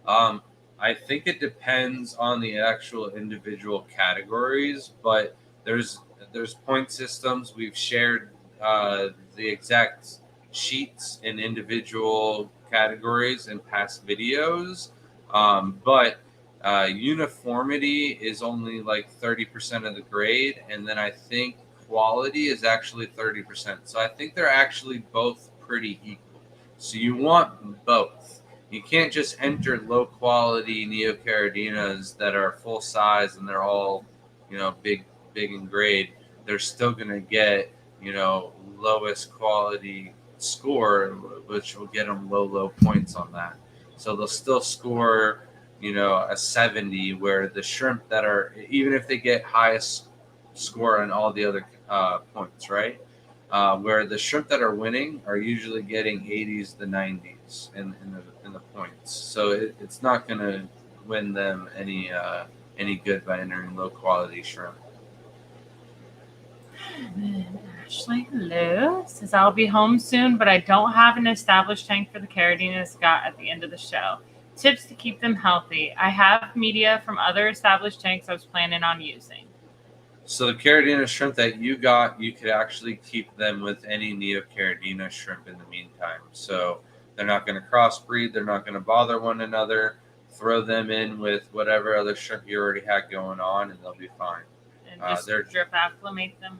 Um, I think it depends on the actual individual categories, but there's there's point systems. We've shared the exact sheets in individual categories in past videos, but uniformity is only like 30% of the grade, and then I think quality is actually 30%. So I think they're actually both pretty equal. So you want both. You can't just enter low quality neocaradinas that are full size and they're all, big in grade. They're still going to get, lowest quality score, which will get them low points on that. So they'll still score, a 70, where the shrimp that are, even if they get highest score on all the other points, right? Where the shrimp that are winning are usually getting 80s to 90s in the points. So it's not going to win them any good by entering low quality shrimp. Ashley, hello, says, "I'll be home soon, but I don't have an established tank for the caradinas got at the end of the show. Tips to keep them healthy. I have media from other established tanks I was planning on using." So the caradina shrimp that you got, you could actually keep them with any neocaradina shrimp in the meantime. So they're not going to crossbreed. They're not going to bother one another. Throw them in with whatever other shrimp you already had going on, and they'll be fine. And just drip acclimate them.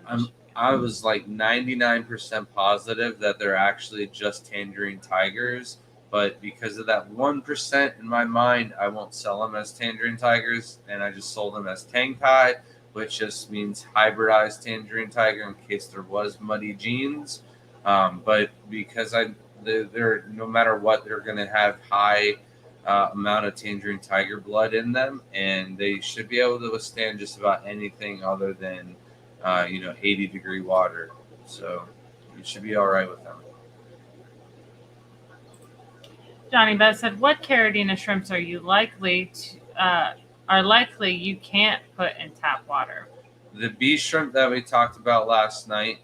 I was like 99% positive that they're actually just tangerine tigers, but because of that 1% in my mind, I won't sell them as tangerine tigers, and I just sold them as tang tai, which just means hybridized tangerine tiger in case there was muddy genes. But because they're no matter what, they're going to have high amount of tangerine tiger blood in them, and they should be able to withstand just about anything other than 80-degree water. So you should be all right with them. Johnny Beth said, "What caradina shrimps are likely you can't put in tap water?" The beast shrimp that we talked about last night,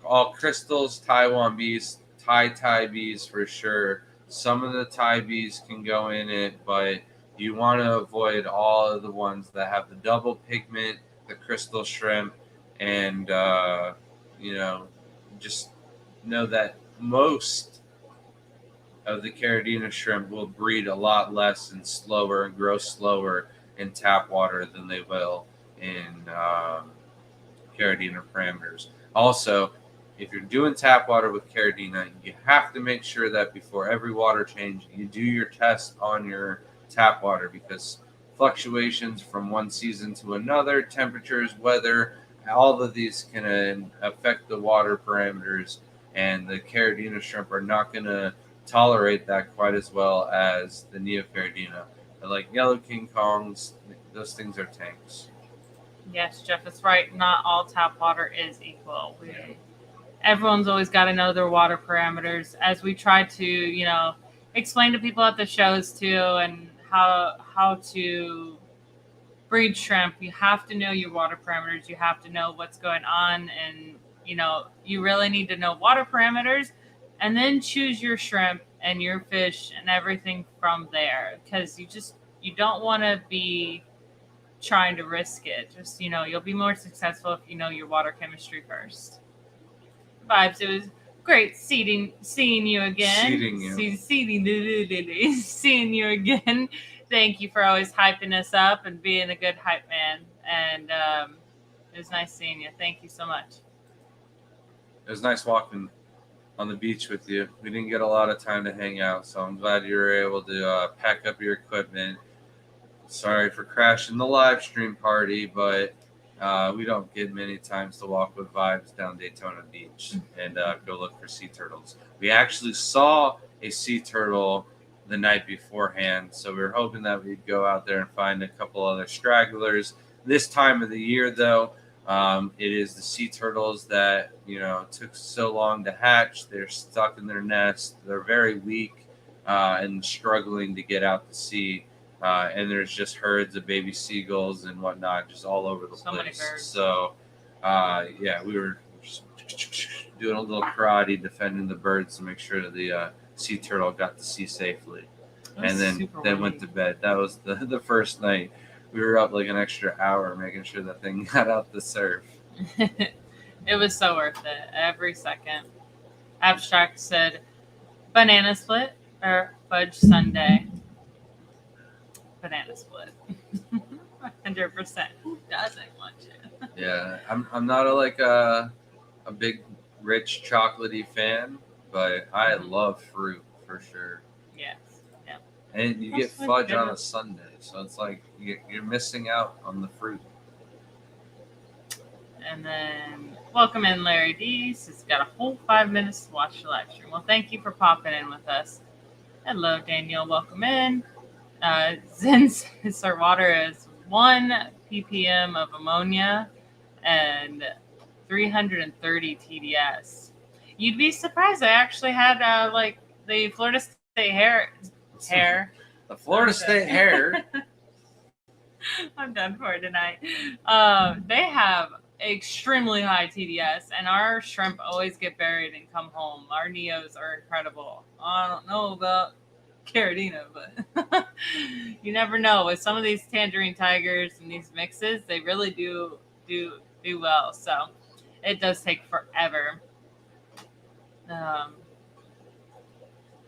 all crystals, Taiwan Beast, Thai Bees for sure. Some of the Thai Bees can go in it, but you want to avoid all of the ones that have the double pigment, the crystal shrimp, and just know that most of the caradina shrimp will breed a lot less and slower and grow slower in tap water than they will in caradina parameters. Also, if you're doing tap water with caradina, you have to make sure that before every water change, you do your test on your tap water, because fluctuations from one season to another, temperatures, weather, all of these can affect the water parameters, and the caradina shrimp are not going to tolerate that quite as well as the neocaradina. Like yellow King Kongs, those things are tanks. Yes, Jeff is right. Not all tap water is equal. Everyone's always got to know their water parameters, as we try to, explain to people at the shows too, and how to breed shrimp. You have to know your water parameters. You have to know what's going on, and you really need to know water parameters, and then choose your shrimp and your fish and everything from there, because you don't want to be trying to risk it. Just you'll be more successful if you know your water chemistry first. Vibes, it was great seeing you again. Seeing you again. Thank you for always hyping us up and being a good hype man. And it was nice seeing you. Thank you so much. It was nice walking on the beach with you. We didn't get a lot of time to hang out, so I'm glad you were able to pack up your equipment, Sorry for crashing the live stream party, but we don't get many times to walk with vibes down Daytona Beach and go look for sea turtles. We actually saw a sea turtle the night beforehand, so we were hoping that we'd go out there and find a couple other stragglers. This time of the year, though, it is the sea turtles that took so long to hatch. They're stuck in their nest. They're very weak and struggling to get out to sea. And there's just herds of baby seagulls and whatnot just all over the So many place. birds. So, yeah, we were just doing a little karate defending the birds to make sure that the sea turtle got to sea safely. And then went to bed. That was the first night. We were up like an extra hour making sure that thing got out the surf. It was so worth it. Every second. Abstract said banana split or fudge sundae. Banana split. 100%. Who doesn't want it? Yeah, I'm not a big rich chocolatey fan, but I love fruit for sure. Yes. Yeah. And you get fudge on a Sunday, so it's like you're missing out on the fruit. And then welcome in Larry D. He's got a whole 5 minutes to watch the live stream. Well, thank you for popping in with us. Hello, Daniel. Welcome in. Zin's our water is 1 ppm of ammonia and 330 TDS. You'd be surprised. I actually had the Florida State hair. The Florida State hair. I'm done for tonight. They have extremely high TDS, and our shrimp always get buried and come home. Our Neos are incredible. I don't know about Caradina, but you never know. With some of these tangerine tigers and these mixes, they really do well. So it does take forever.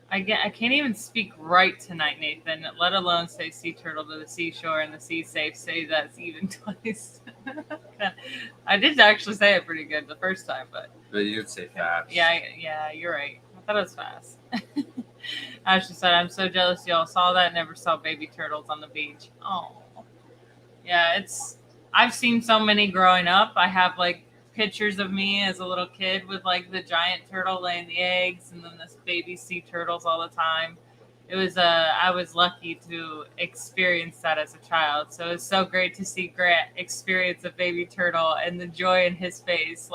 I can't even speak right tonight, Nathan, let alone say sea turtle to the seashore and the sea safe. Say that's even twice. I did actually say it pretty good the first time, but you'd say fast. Yeah, you're right. I thought it was fast. Ashley said, I'm so jealous y'all saw that. Never saw baby turtles on the beach. Oh. Yeah, I've seen so many growing up. I have pictures of me as a little kid with the giant turtle laying the eggs and then this baby sea turtles all the time. It was I was lucky to experience that as a child. So it's so great to see Grant experience a baby turtle and the joy in his face.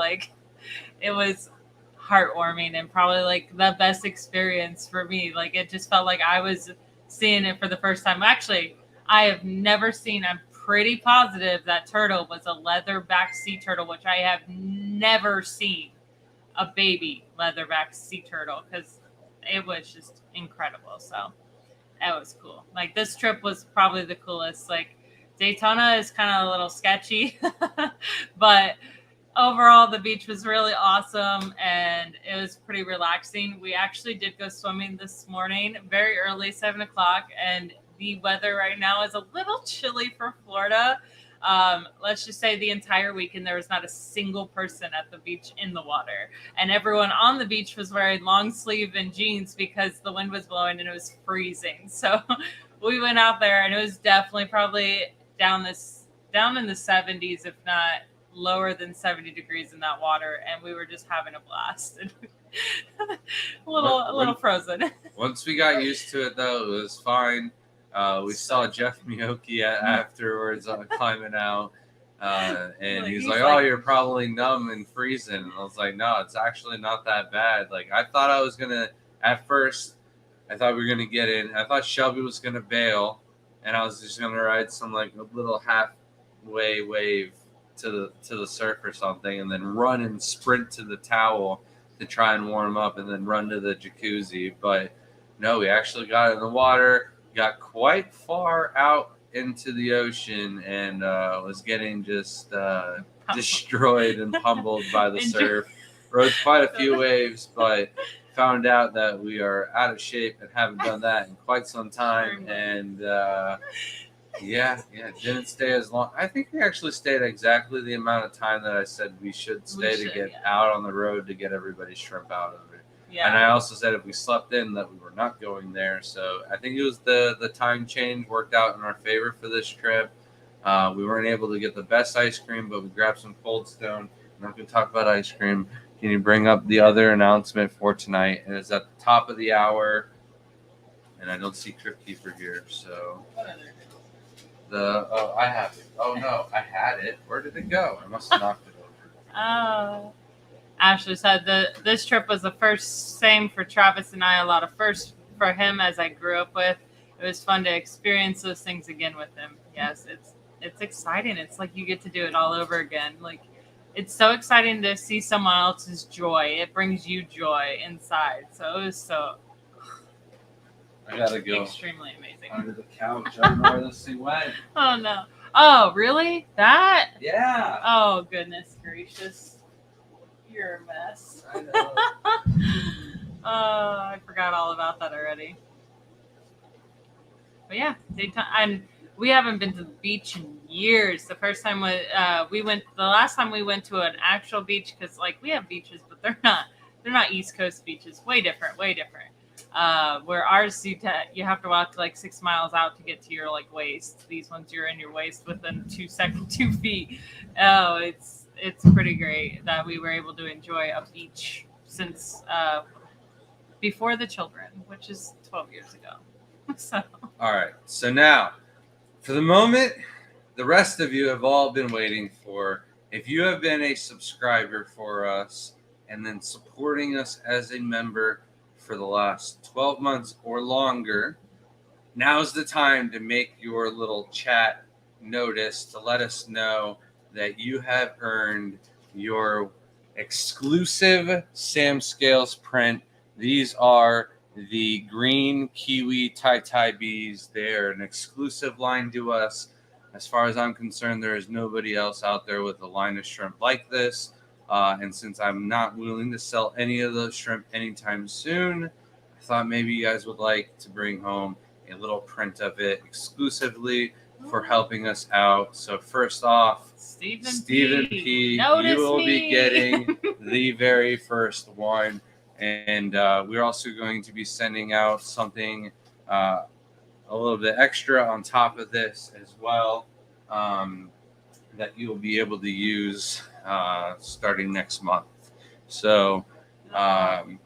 It was heartwarming and probably the best experience for me. It just felt like I was seeing it for the first time. Actually, I have never seen, I'm pretty positive that turtle was a leatherback sea turtle, which I have never seen a baby leatherback sea turtle because it was just incredible. So that was cool. This trip was probably the coolest. Daytona is kind of a little sketchy, but overall the beach was really awesome and it was pretty relaxing. We actually did go swimming this morning very early, 7 o'clock, and the weather right now is a little chilly for Florida. Let's just say the entire weekend there was not a single person at the beach in the water, and everyone on the beach was wearing long sleeve and jeans because the wind was blowing and it was freezing. So we went out there and it was definitely probably down in the 70s, if not lower than 70 degrees in that water, and we were just having a blast. a little frozen. Once we got used to it, though, it was fine. We saw Jeff Miyoki afterwards climbing out, and he's like, "Oh, you're probably numb and freezing." And I was like, "No, it's actually not that bad." I thought I was gonna. At first, I thought we were gonna get in. I thought Shelby was gonna bail, and I was just gonna ride some a little halfway wave to the surf or something, and then run and sprint to the towel to try and warm up, and then run to the jacuzzi. But no, we actually got in the water. Got quite far out into the ocean and was getting just destroyed and pummeled by the surf. Rode quite a few waves, but found out that we are out of shape and haven't done that in quite some time. And didn't stay as long. I think we actually stayed exactly the amount of time that I said we should stay to get out on the road to get everybody's shrimp out of it. Yeah. And I also said if we slept in that we were not going there. So I think it was the time change worked out in our favor for this trip. We weren't able to get the best ice cream, but we grabbed some Cold Stone. I'm not going to talk about ice cream. Can you bring up the other announcement for tonight? And it's at the top of the hour. And I don't see Crypt Keeper here, so I have it. Oh no, I had it. Where did it go? I must have knocked it over. Oh. Ashley said that this trip was the first, same for Travis and I, a lot of firsts for him as I grew up with. It was fun to experience those things again with him. Yes, it's exciting. It's like you get to do it all over again. Like, it's so exciting to see someone else's joy. It brings you joy inside. So it was so I gotta go extremely amazing. under the couch. I don't know where this thing went. Oh no. Oh, really? That? Yeah. Oh, goodness gracious. You're a mess. I know. I forgot all about that already. But yeah, Daytona, and we haven't been to the beach in years. The last time we went to an actual beach, because like we have beaches, but they're not East Coast beaches. Way different. Where ours you have to walk like 6 miles out to get to your like waist. These ones you're in your waist within 2 feet. Oh, it's pretty great that we were able to enjoy a beach since before the children, which is 12 years ago. So. All right. So now, for the moment, the rest of you have all been waiting for. If you have been a subscriber for us and then supporting us as a member for the last 12 months or longer, now's the time to make your little chat notice to let us know that you have earned your exclusive Sam Scales print. These are the green kiwi tie bees. They're an exclusive line to us. As far as I'm concerned, there is nobody else out there with a line of shrimp like this. And since I'm not willing to sell any of those shrimp anytime soon, I thought maybe you guys would like to bring home a little print of it exclusively for helping us out. So first off, Stephen P. You will be getting the very first one. And we're also going to be sending out something a little bit extra on top of this as well that you'll be able to use starting next month. So,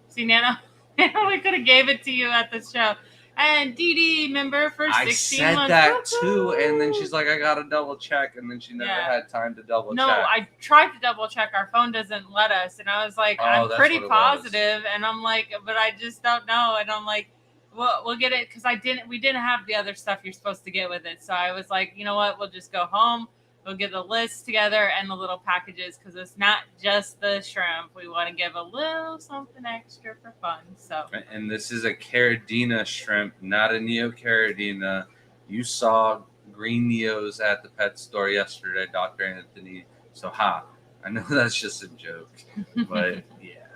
see, Nana, we could have gave it to you at the show. And Dee Dee, member for 16 months. I said that too, and then she's like, I got to double check, and then she never had time to double check. No, I tried to double check. Our phone doesn't let us, and I was like, I'm pretty positive, and I'm like, but I just don't know, and I'm like, we'll get it, because we didn't have the other stuff you're supposed to get with it, so I was like, you know what, we'll just go home. We'll get the list together and the little packages, because it's not just the shrimp. We want to give a little something extra for fun. So. And this is a Caridina shrimp, not a Neocaridina. You saw green Neos at the pet store yesterday, Dr. Anthony. So, I know that's just a joke, but yeah.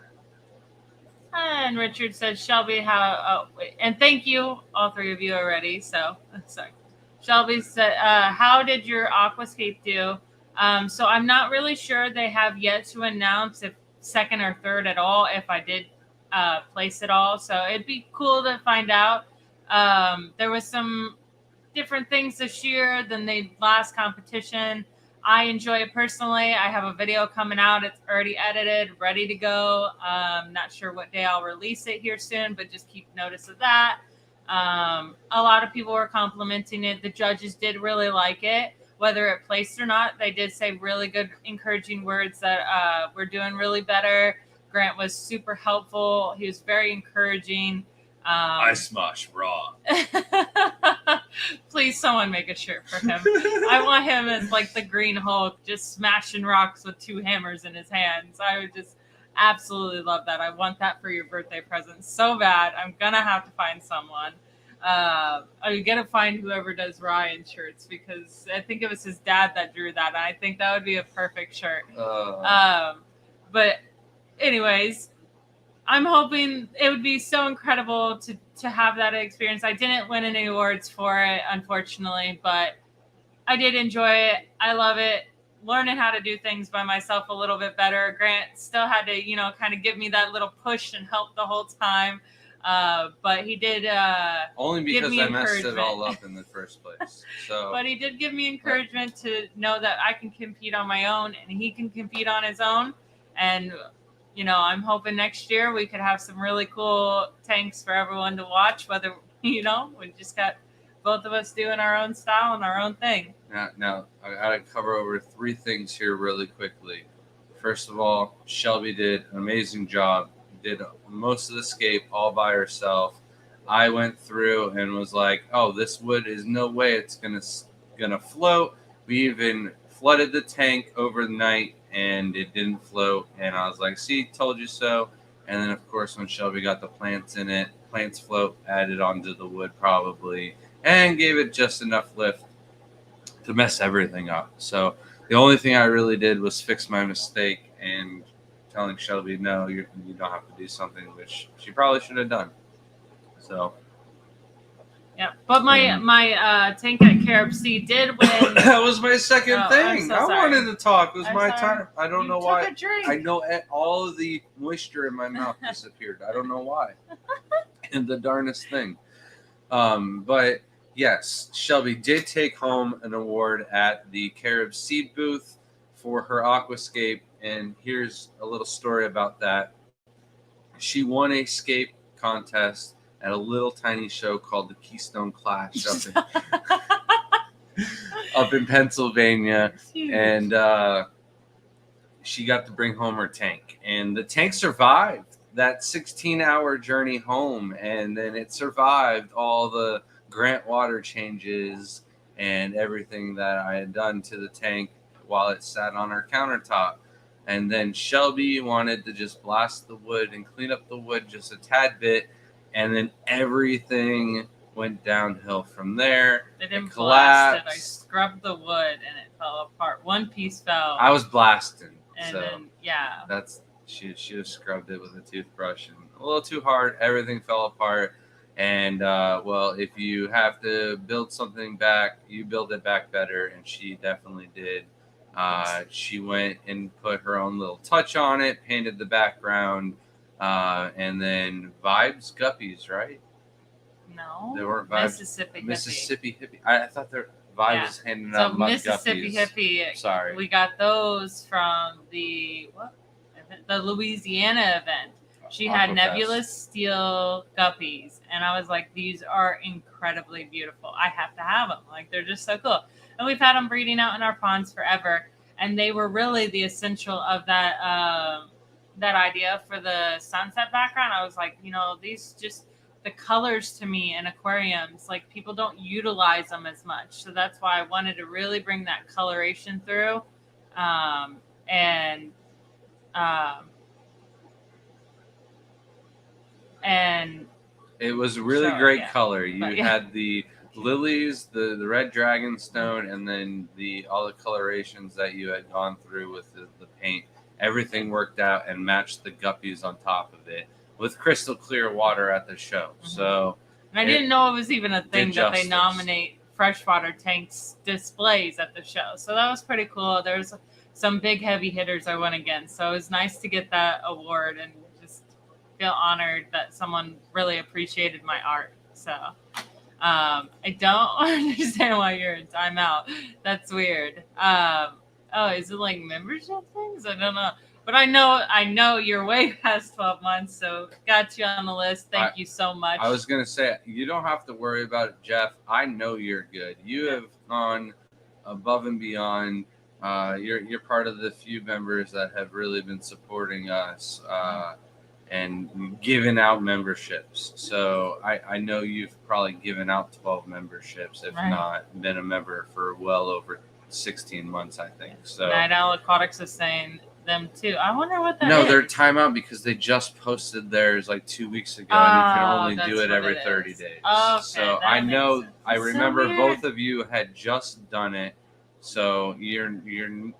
And Richard says, Shelby, and thank you, all three of you already. So, sorry. Shelby said, how did your aquascape do? So I'm not really sure. They have yet to announce if second or third at all, if I did place it all. So it'd be cool to find out. There was some different things this year than the last competition. I enjoy it personally. I have a video coming out. It's already edited, ready to go. Not sure what day I'll release it here soon, but just keep notice of that. A lot of people were complimenting it. The judges did really like it, whether it placed or not. They did say really good, encouraging words that we're doing really better. Grant was super helpful. He was very encouraging. I smash raw. Please, someone make a shirt for him. I want him as like the Green Hulk, just smashing rocks with 2 hammers in his hands. I would just absolutely love that. I want that for your birthday present so bad. I'm gonna have to find someone. I'm gonna find whoever does Ryan shirts, because I think it was his dad that drew that, and I think that would be a perfect shirt. But anyways, I'm hoping it would be so incredible to have that experience. I didn't win any awards for it, unfortunately, but I did enjoy it. I love it. learning how to do things by myself a little bit better. Grant still had to, kind of give me that little push and help the whole time. But he did only give because me I messed it encouragement. all up in the first place. So, But he did give me encouragement to know that I can compete on my own and he can compete on his own. And I'm hoping next year we could have some really cool tanks for everyone to watch. Whether we just got both of us doing our own style and our own thing. now I gotta cover over 3 things here really quickly. First of all, Shelby did an amazing job. Did most of the scape all by herself. I went through and was like, "Oh, this wood is no way it's gonna float." We even flooded the tank overnight, and it didn't float. And I was like, "See, told you so." And then, of course, when Shelby got the plants in it, plants float added onto the wood probably, and gave it just enough lift to mess everything up. So the only thing I really did was fix my mistake and telling Shelby, no, you don't have to do something, which she probably should have done. So yeah, but my tank at KRC did win. that was my second thing. So I sorry. wanted to talk. It was I'm my sorry. time. I don't You know took why. a drink. I know all of the moisture in my mouth disappeared. I don't know why. And the darnest thing. But yes, Shelby did take home an award at the Carib Seed booth for her aquascape, and here's a little story about that. She won a scape contest at a little tiny show called the Keystone Clash up in Pennsylvania, and she got to bring home her tank, and the tank survived that 16-hour journey home, and then it survived all the Grant water changes and everything that I had done to the tank while it sat on our countertop. And then Shelby wanted to just blast the wood and clean up the wood just a tad bit, and then everything went downhill from there. They didn't it collapsed. blast it. I scrubbed the wood and it fell apart. One piece fell. I was blasting. And so then, yeah. That's she have scrubbed it with a toothbrush and a little too hard. Everything fell apart. And well, if you have to build something back, you build it back better. And she definitely did. She went and put her own little touch on it, painted the background, and then Vibes Guppies, right? No, they weren't Vibes. Mississippi Hippie. I thought they're Vibes was handing out mud Mississippi Guppies. Hippie. Sorry, we got those from the Louisiana event. She had nebulous steel guppies, and I was like, these are incredibly beautiful. I have to have them. Like, they're just so cool. And we've had them breeding out in our ponds forever, and they were really the essential of that that idea for the sunset background. I was like, these just the colors to me in aquariums, like, people don't utilize them as much. So that's why I wanted to really bring that coloration through. And it was really great color. You had the lilies, the red dragonstone, and then all the colorations that you had gone through with the paint. Everything worked out and matched the guppies on top of it with crystal clear water at the show. Mm-hmm. So I didn't know it was even a thing that they nominate freshwater tanks displays at the show. So that was pretty cool. There's some big heavy hitters I went against. So it was nice to get that award and just feel honored that someone really appreciated my art. So I don't understand why you're in timeout. That's weird. Is it like membership things? I don't know. But I know you're way past 12 months, so got you on the list. Thank you so much. I was going to say, you don't have to worry about it, Jeff. I know you're good. You have gone above and beyond. You're part of the few members that have really been supporting us and giving out memberships. So I know you've probably given out 12 memberships, if not been a member for well over 16 months, I think. So Night Owl Aquatics is saying them too. I wonder what that is. No, they're timeout because they just posted theirs like 2 weeks ago, and you can only do it every 30 days. Oh, okay, so I know, I remember both of you had just done it, so you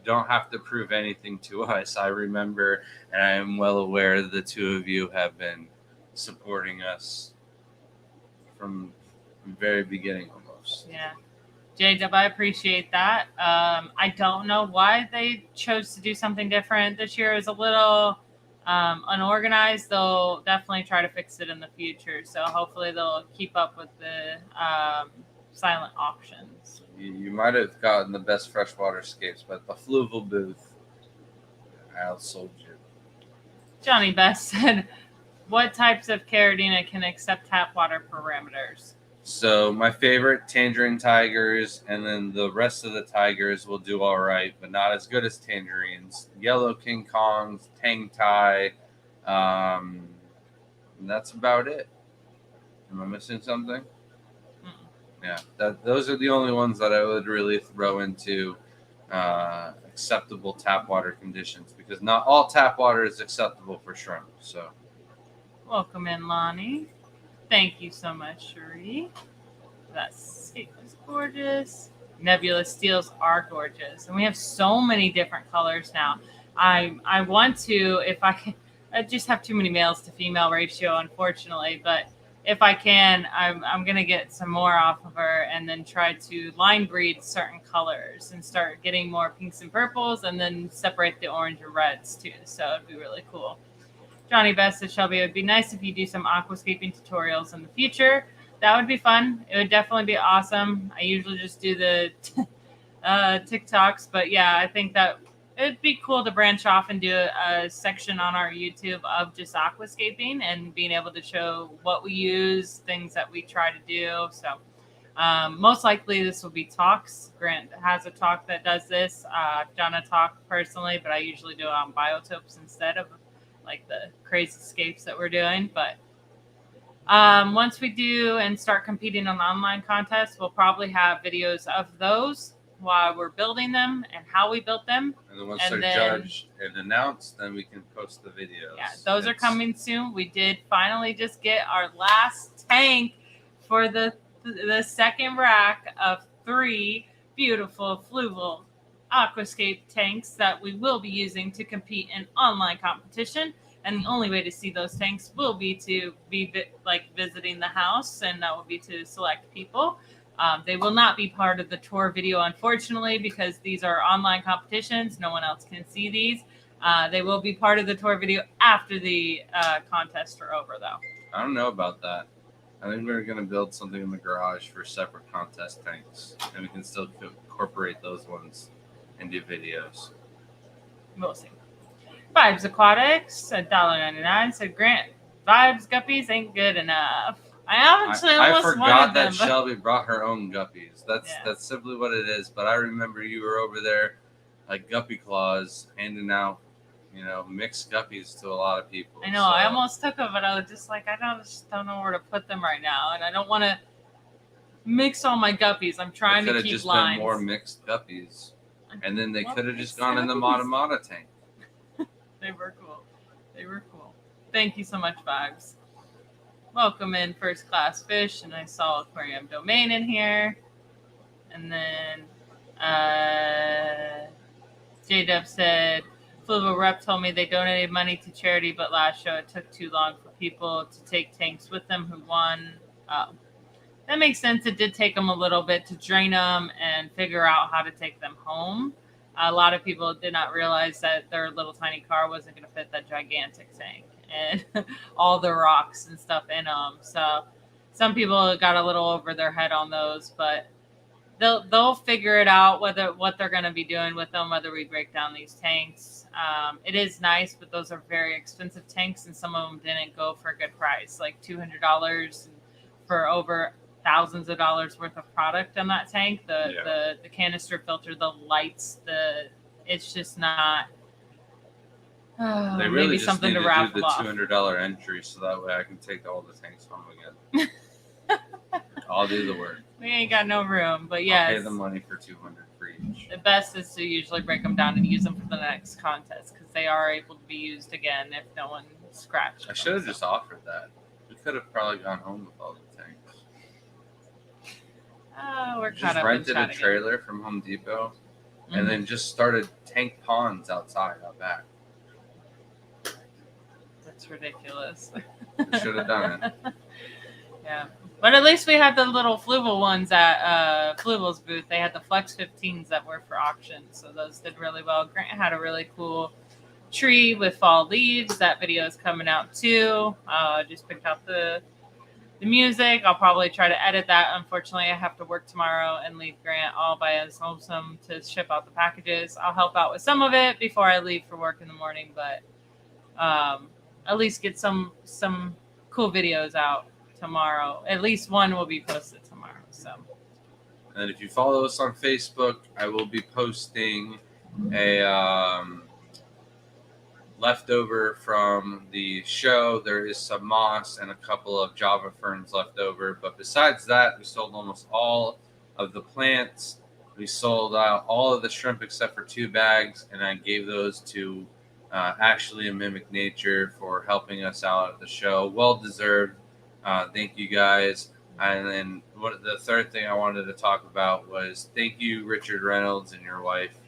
don't have to prove anything to us. I remember, and I am well aware the two of you have been supporting us from the very beginning almost. Yeah. J-Dub, I appreciate that. I don't know why they chose to do something different this year. It was a little unorganized. They'll definitely try to fix it in the future. So hopefully they'll keep up with the silent auctions. You might have gotten the best freshwater escapes, but the fluval booth, I outsold you. Johnny Best said, what types of Caridina can accept tap water parameters? So my favorite, tangerine tigers, and then the rest of the tigers will do all right, but not as good as tangerines. Yellow King Kongs, Tang Tai, and that's about it. Am I missing something? Yeah, those are the only ones that I would really throw into acceptable tap water conditions, because not all tap water is acceptable for shrimp. So, welcome in, Lonnie. Thank you so much, Cherie. That scape is gorgeous. Nebula steels are gorgeous, and we have so many different colors now. I want to, if I can, I just have too many males to female ratio, unfortunately, but if I can, I'm going to get some more off of her and then try to line breed certain colors and start getting more pinks and purples and then separate the orange and reds too. So it'd be really cool. Johnny Best said, Shelby, it would be nice if you do some aquascaping tutorials in the future. That would be fun. It would definitely be awesome. I usually just do the TikToks, but yeah, I think that it'd be cool to branch off and do a section on our YouTube of just aquascaping and being able to show what we use, things that we try to do. So most likely this will be talks. Grant has a talk that does this. I've done a talk personally, but I usually do it on biotopes instead of like the crazy escapes that we're doing. But once we do and start competing on online contests, we'll probably have videos of those while we're building them and how we built them. And then once they're judged and announced, then we can post the videos. Yeah, those are coming soon. We did finally just get our last tank for the second rack of 3 beautiful fluval aquascape tanks that we will be using to compete in online competition. And the only way to see those tanks will be to be visiting the house, and that will be to select people. They will not be part of the tour video, unfortunately, because these are online competitions. No one else can see these. They will be part of the tour video after the contests are over, though. I don't know about that. I think we're going to build something in the garage for separate contest tanks, and we can still incorporate those ones into videos. We'll see. Vibes Aquatics, $1.99, said Grant, Vibes Guppies ain't good enough. I forgot that Shelby brought her own guppies. That's simply what it is. But I remember you were over there like Guppy Claws handing out, mixed guppies to a lot of people. I know. So, I almost took them, but I was just like, just don't know where to put them right now, and I don't want to mix all my guppies. I'm trying to keep lines. Could have just been more mixed guppies, and then they could have just gone in the Mata tank. They were cool. Thank you so much, Vibes. Welcome in First Class Fish, and I saw Aquarium Domain in here. And then J-Dub said, Fluval Rep told me they donated money to charity, but last show it took too long for people to take tanks with them who won. That makes sense. It did take them a little bit to drain them and figure out how to take them home. A lot of people did not realize that their little tiny car wasn't going to fit that gigantic tank and all the rocks and stuff in them. So some people got a little over their head on those, but they'll figure it out what they're going to be doing with them, whether we break down these tanks. It is nice, but those are very expensive tanks, and some of them didn't go for a good price, like $200 for over thousands of dollars worth of product on that tank. The canister filter, the lights, it's just not. They really maybe just something need to wrap do the off. $200 entry, so that way I can take all the tanks home again. I'll do the work. We ain't got no room, but yes. I'll pay the money for $200 for each. The best is to usually break them down and use them for the next contest, because they are able to be used again if no one scratched. I should have just offered that. We could have probably gone home with all the tanks. We're just rented a trailer from Home Depot, and then just started tank ponds out back. That's ridiculous. We should have done it. Yeah. But at least we had the little Fluval ones at Fluval's booth. They had the Flex 15s that were for auction, so those did really well. Grant had a really cool tree with fall leaves. That video is coming out too. Just picked out the music. I'll probably try to edit that. Unfortunately, I have to work tomorrow and leave Grant all by his lonesome to ship out the packages. I'll help out with some of it before I leave for work in the morning, but at least get some cool videos out tomorrow. At least one will be posted tomorrow. So, and if you follow us on Facebook, I will be posting a leftover from the show. There is some moss and a couple of Java ferns left over, but besides that, we sold almost all of the plants. We sold out all of the shrimp except for 2 bags, and I gave those to Ashley and Mimic Nature for helping us out at the show. Well deserved. Thank you guys. And then the third thing I wanted to talk about was thank you, Richard Reynolds and your wife.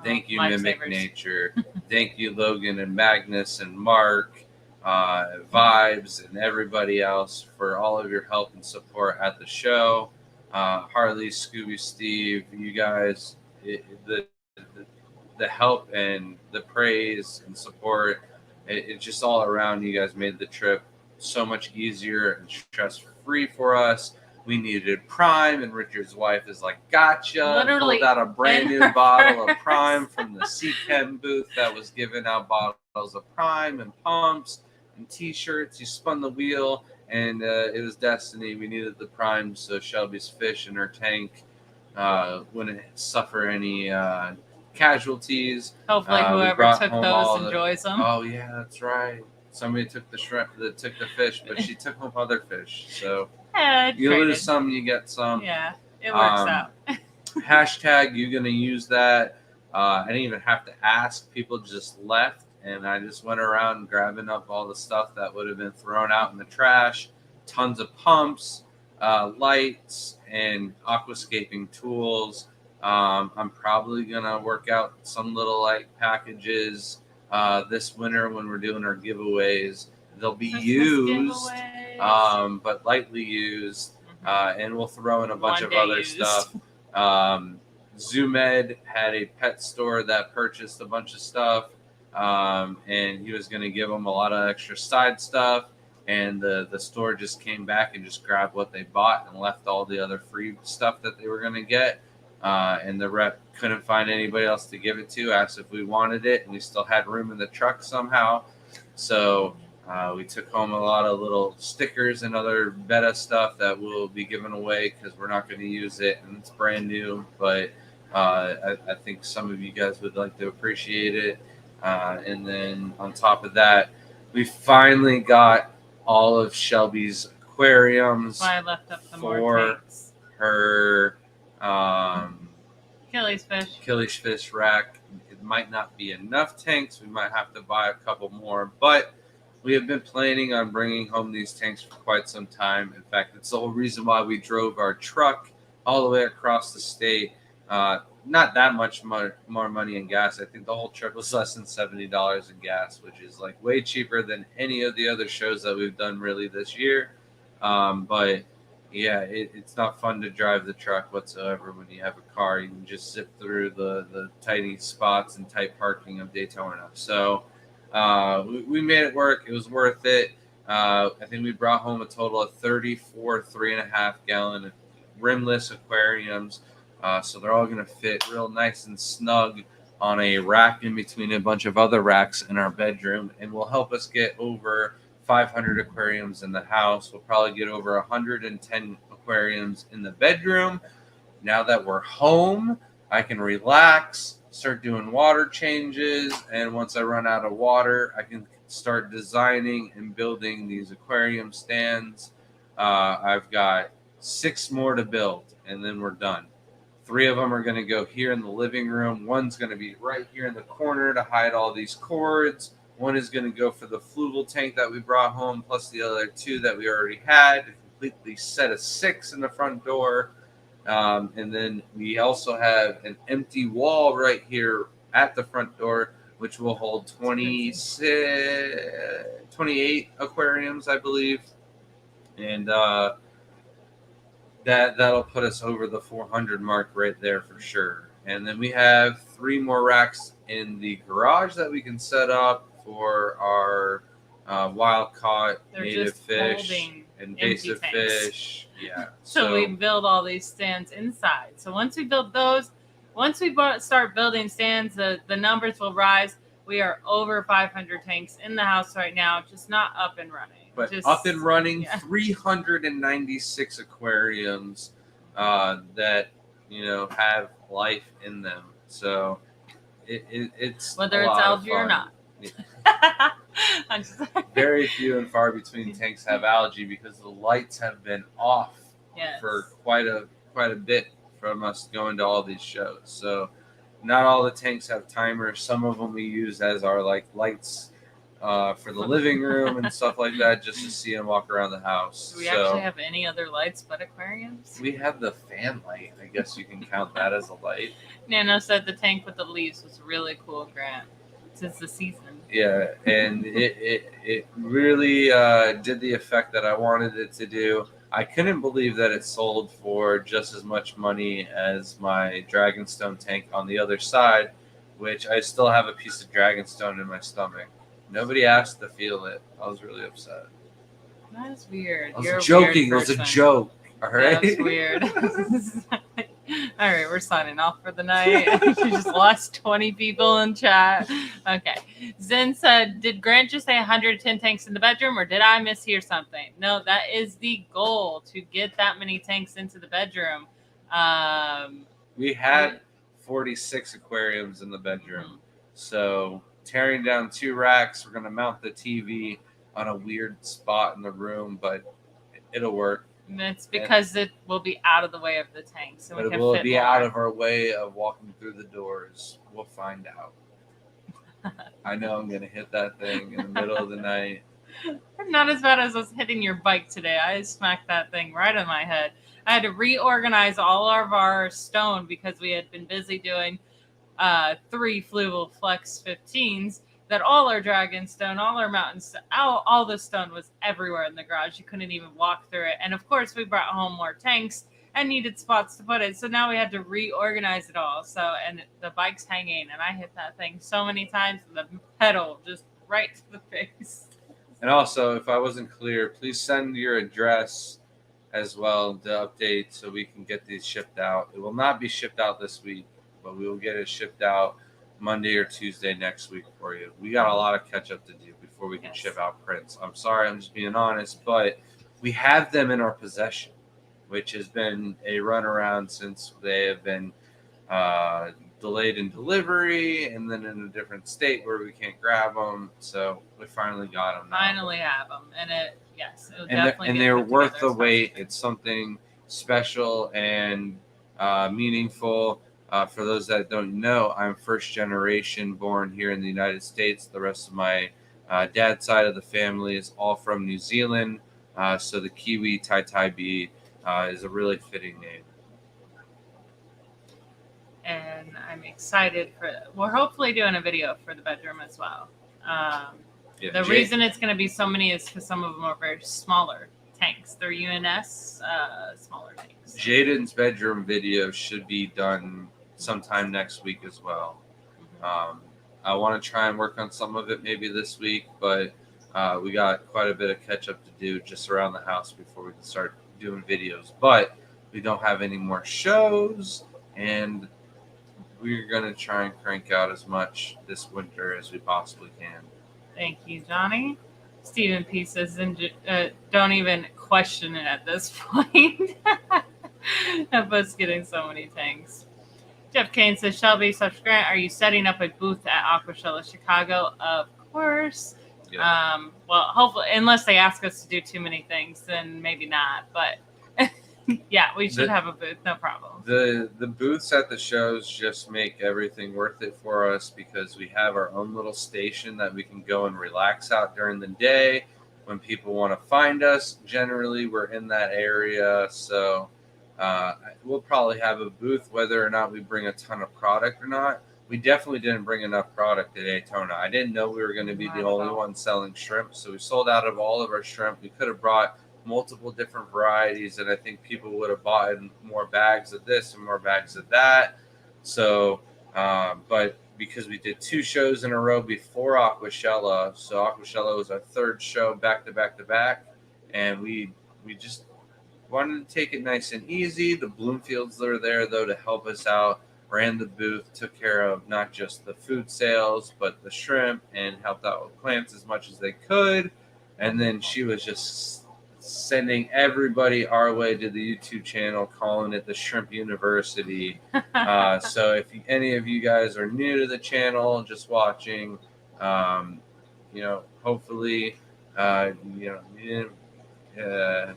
Thank you, Mimic Nature. Thank you, Logan and Magnus and Mark, Vibes, and everybody else for all of your help and support at the show. Harley, Scooby, Steve, you guys, the help and the praise and support, it's just all around. You guys made the trip so much easier and stress-free for us. We needed Prime, and Richard's wife is like, gotcha. Literally pulled out a brand new bottle of Prime from the CChem booth that was giving out bottles of Prime and pumps and T-shirts. You spun the wheel, and it was destiny. We needed the Prime so Shelby's fish in her tank wouldn't suffer any casualties. Hopefully, whoever took those enjoys them. Oh yeah, that's right. Somebody took the shrimp, that took the fish, but she took home other fish. So you lose some, you get some. Yeah, it works out. Hashtag, you're gonna use that. I didn't even have to ask. People just left, and I just went around grabbing up all the stuff that would have been thrown out in the trash. Tons of pumps, lights, and aquascaping tools. I'm probably gonna work out some little light packages this winter when we're doing our giveaways. They'll be used, but lightly used, and we'll throw in a bunch of other stuff. Zoomed had a pet store that purchased a bunch of stuff, and he was going to give them a lot of extra side stuff, and the store just came back and just grabbed what they bought and left all the other free stuff that they were going to get. And the rep couldn't find anybody else to give it to, asked if we wanted it, and we still had room in the truck somehow. So we took home a lot of little stickers and other beta stuff that we'll be giving away because we're not going to use it, and it's brand new. But I think some of you guys would like to appreciate it. And then on top of that, we finally got all of Shelby's aquariums I left up the more for tanks. her Achilles fish rack. It might not be enough tanks. We might have to buy a couple more, but we have been planning on bringing home these tanks for quite some time. In fact, it's the whole reason why we drove our truck all the way across the state. Not that much more money in gas. I think the whole trip was less than $70 in gas, which is like way cheaper than any of the other shows that we've done really this year. But yeah, it's not fun to drive the truck whatsoever when you have a car. You can just zip through the tiny spots and tight parking of Daytona. So we made it work. It was worth it. I think we brought home a total of 34 3.5 gallon rimless aquariums. So they're all going to fit real nice and snug on a rack in between a bunch of other racks in our bedroom, and will help us get over 500 aquariums in the house. We'll probably get over 110 aquariums in the bedroom. Now that we're home, I can relax, start doing water changes, and once I run out of water, I can start designing and building these aquarium stands. I've got 6 more to build, and then we're done. 3 of them are going to go here in the living room. One's going to be right here in the corner to hide all these cords. One is going to go for the fluval tank that we brought home, plus the other 2 that we already had. A completely set of 6 in the front door. And then we also have an empty wall right here at the front door, which will hold 28 aquariums, I believe. And that'll put us over the 400 mark right there for sure. And then we have 3 more racks in the garage that we can set up for our wild caught They're native just fish, holding invasive empty tanks. fish. Yeah. So we build all these stands inside. So once we build those, once we start building stands, the numbers will rise. We are over 500 tanks in the house right now, just not up and running. But just, up and running, yeah. 396 aquariums that have life in them. So it's whether a it's lot of algae or fun. not. I'm just Very few and far between tanks have algae because the lights have been off for quite a bit from us going to all these shows. So not all the tanks have timers. Some of them we use as our lights for the living room and stuff like that, just to see them walk around the house. Do we actually have any other lights but aquariums? We have the fan light. I guess you can count that as a light. Nano said the tank with the leaves was really cool, Grant. Since the season. Yeah, and it really did the effect that I wanted it to do. I couldn't believe that it sold for just as much money as my Dragonstone tank on the other side, which I still have a piece of Dragonstone in my stomach. Nobody asked to feel it. I was really upset. That is weird. I was joking. It was a joke. All right. That was weird. All right, we're signing off for the night. You just lost 20 people in chat. Okay. Zen said, did Grant just say 110 tanks in the bedroom, or did I mishear something? No, that is the goal, to get that many tanks into the bedroom. We had 46 aquariums in the bedroom. Mm-hmm. So tearing down 2 racks, we're going to mount the TV on a weird spot in the room, but it'll work. It's because it will be out of the way of the tank. So it will be out of our way of walking through the doors. We'll find out. I know I'm going to hit that thing in the middle of the night. Not as bad as us hitting your bike today. I smacked that thing right on my head. I had to reorganize all of our stone because we had been busy doing 3 Fluval Flex 15s. That all our Dragonstone, all our mountains, all the stone was everywhere in the garage. You couldn't even walk through it. And of course, we brought home more tanks and needed spots to put it. So now we had to reorganize it all. So, and the bike's hanging, and I hit that thing so many times, and the pedal just right to the face. And also, if I wasn't clear, please send your address as well to update so we can get these shipped out. It will not be shipped out this week, but we will get it shipped out Monday or Tuesday next week for you. We got a lot of catch up to do before we can ship out prints. I'm sorry, I'm just being honest, but we have them in our possession, which has been a runaround since they have been delayed in delivery and then in a different state where we can't grab them. So we finally got them now. Finally have them, and and they're worth the wait. It's something special and meaningful. For those that don't know, I'm first generation born here in the United States. The rest of my dad's side of the family is all from New Zealand. So the Kiwi Tai Bee is a really fitting name. And I'm excited we're hopefully doing a video for the bedroom as well. The reason it's going to be so many is because some of them are very smaller tanks. They're UNS smaller tanks. Jaden's bedroom video should be done sometime next week as well. Mm-hmm. I want to try and work on some of it maybe this week, but we got quite a bit of catch up to do just around the house before we can start doing videos. But we don't have any more shows, and we're going to try and crank out as much this winter as we possibly can. Thank you, Johnny. Stephen P says, don't even question it at this point. Of us getting so many tanks. Jeff Kane says, Shelby / Grant, are you setting up a booth at Aquashella Chicago? Of course. Yeah. Well, hopefully, unless they ask us to do too many things, then maybe not. But yeah, we should have a booth, no problem. The booths at the shows just make everything worth it for us because we have our own little station that we can go and relax out during the day. When people want to find us, generally we're in that area, so we'll probably have a booth whether or not we bring a ton of product or not. We definitely didn't bring enough product to Daytona. I didn't know we were going to be the only one selling shrimp, so we sold out of all of our shrimp. We could have brought multiple different varieties, and I think people would have bought more bags of this and more bags of that. So, but because we did 2 shows in a row before Aquashella, so Aquashella was our 3rd show back to back to back, and we just wanted to take it nice and easy. The Bloomfields that are there though to help us out, ran the booth, took care of not just the food sales but the shrimp, and helped out with plants as much as they could. And then she was just sending everybody our way to the YouTube channel, calling it the Shrimp University. So if any of you guys are new to the channel, just watching, hopefully, you didn't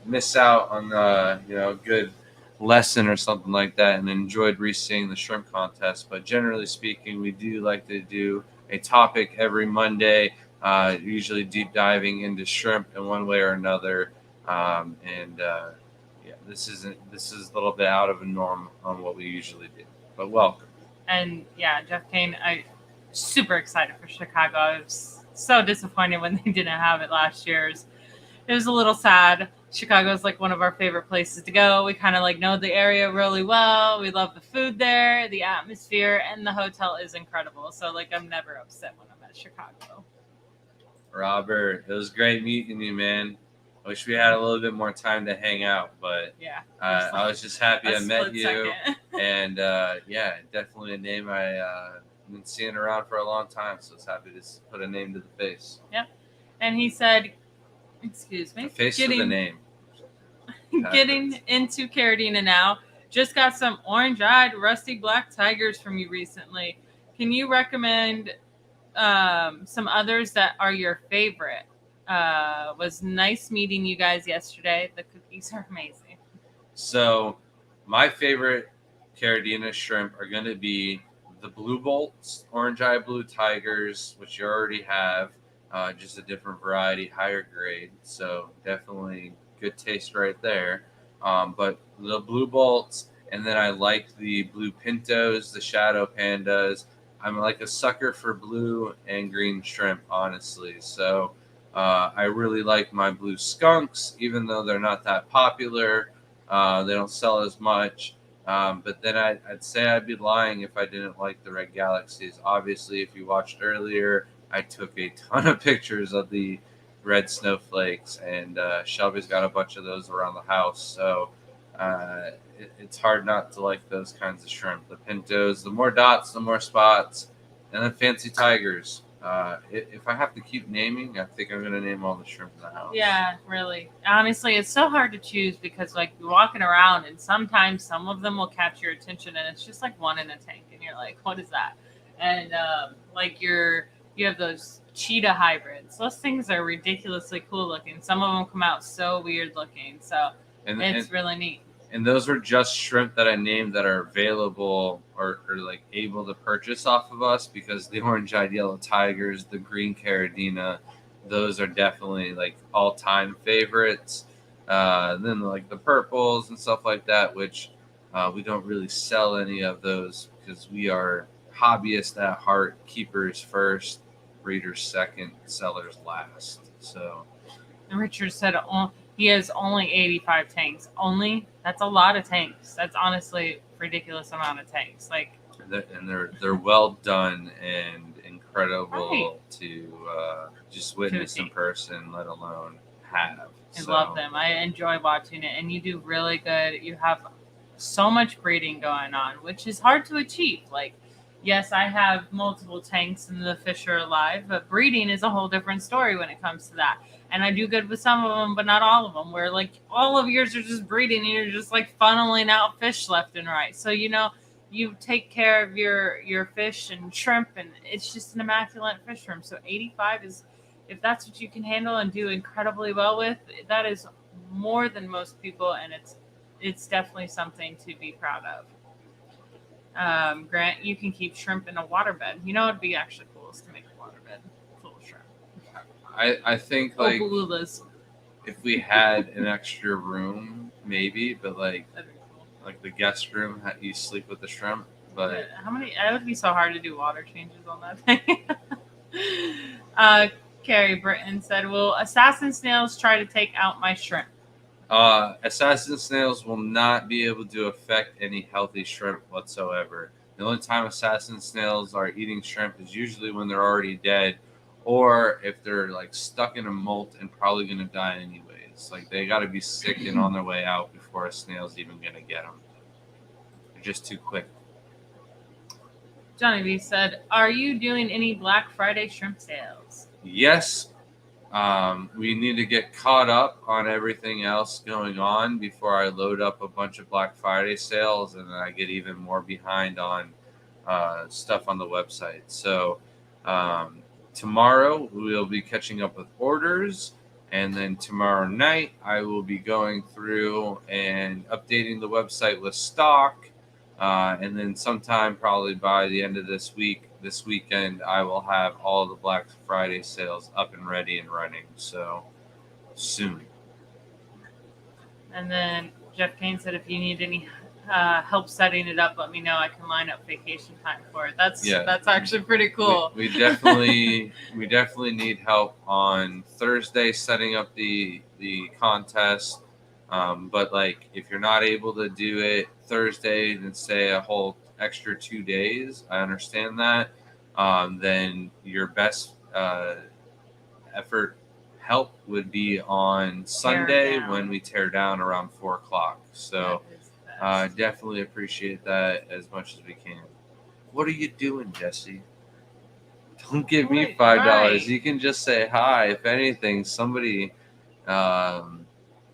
miss out on a good lesson or something like that, and enjoyed re-seeing the shrimp contest. But generally speaking, we do like to do a topic every Monday, usually deep diving into shrimp in one way or another. This is a little bit out of a norm on what we usually do, but welcome. And yeah, Jeff Kane, I super excited for Chicago. I was so disappointed when they didn't have it last year. It was a little sad. Chicago is like one of our favorite places to go. We kind of like know the area really well. We love the food there, the atmosphere, and the hotel is incredible. So like I'm never upset when I'm at Chicago. Robert, it was great meeting you, man. I wish we had a little bit more time to hang out, but yeah, I was just happy I met you. And definitely a name I've been seeing around for a long time, so it's happy to put a name to the face. Yep. And he said, excuse me, the face to the name. Getting into Caridina now. Just got some orange-eyed, rusty black tigers from you recently. Can you recommend some others that are your favorite? Was nice meeting you guys yesterday. The cookies are amazing. So my favorite Caridina shrimp are going to be the blue bolts, orange-eyed blue tigers, which you already have. Just a different variety, higher grade. So definitely good taste right there. But the blue bolts, and then I like the blue pintos, the shadow pandas. I'm like a sucker for blue and green shrimp, honestly. So I really like my blue skunks, even though they're not that popular. They don't sell as much. But then I'd say I'd be lying if I didn't like the red galaxies. Obviously, if you watched earlier, I took a ton of pictures of the red snowflakes, and Shelby's got a bunch of those around the house. So it's hard not to like those kinds of shrimp. The pintos, the more dots, the more spots, and then fancy tigers. If I have to keep naming, I think I'm going to name all the shrimp in the house. Yeah, really. Honestly, it's so hard to choose because like you're walking around and sometimes some of them will catch your attention and it's just like one in a tank and you're like, what is that? And like you have those cheetah hybrids. Those things are ridiculously cool looking. Some of them come out so weird looking. So it's really neat. And those are just shrimp that I named that are available or like able to purchase off of us, because the orange-eyed yellow tigers, the green Caridina, those are definitely like all-time favorites. Then like the purples and stuff like that, which we don't really sell any of those because we are hobbyists at heart, keepers first, breeders second, sellers last. So, and Richard said he has only 85 tanks. Only? That's a lot of tanks. That's honestly a ridiculous amount of tanks. Like, and they're well done and incredible to just witness in person, let alone have. I love them. I enjoy watching it, and you do really good. You have so much breeding going on, which is hard to achieve. Like, yes, I have multiple tanks and the fish are alive, but breeding is a whole different story when it comes to that. And I do good with some of them, but not all of them, where like all of yours are just breeding and you're just like funneling out fish left and right. So, you take care of your fish and shrimp, and it's just an immaculate fish room. So 85 is, if that's what you can handle and do incredibly well with, that is more than most people, and it's definitely something to be proud of. Grant, you can keep shrimp in a waterbed. It'd be actually cool is to make a waterbed full of shrimp. I think like belugas. If we had an extra room, maybe, but like That'd be cool. Like the guest room, you sleep with the shrimp. But how many? It would be so hard to do water changes on that thing. Carrie Britton said, "Will assassin snails try to take out my shrimp?" Assassin snails will not be able to affect any healthy shrimp whatsoever. The only time assassin snails are eating shrimp is usually when they're already dead, or if they're like stuck in a molt and probably going to die anyways. Like they got to be sick and on their way out before a snail's even going to get them. They're just too quick. Johnny B said, "Are you doing any Black Friday shrimp sales?" Yes. We need to get caught up on everything else going on before I load up a bunch of Black Friday sales, and then I get even more behind on stuff on the website. So tomorrow we'll be catching up with orders, and then tomorrow night I will be going through and updating the website with stock. And then sometime probably by the end of this weekend, I will have all the Black Friday sales up and ready and running. So soon. And then Jeff Kane said, "If you need any help setting it up, let me know. I can line up vacation time for it." That's actually pretty cool. We definitely need help on Thursday setting up the contest. But like if you're not able to do it Thursday, then say a whole extra 2 days. I understand that. Then your best effort help would be on Sunday when we tear down around 4:00. So definitely appreciate that as much as we can. What are you doing, Jesse? Don't give me $5. Right. You can just say hi. If anything, somebody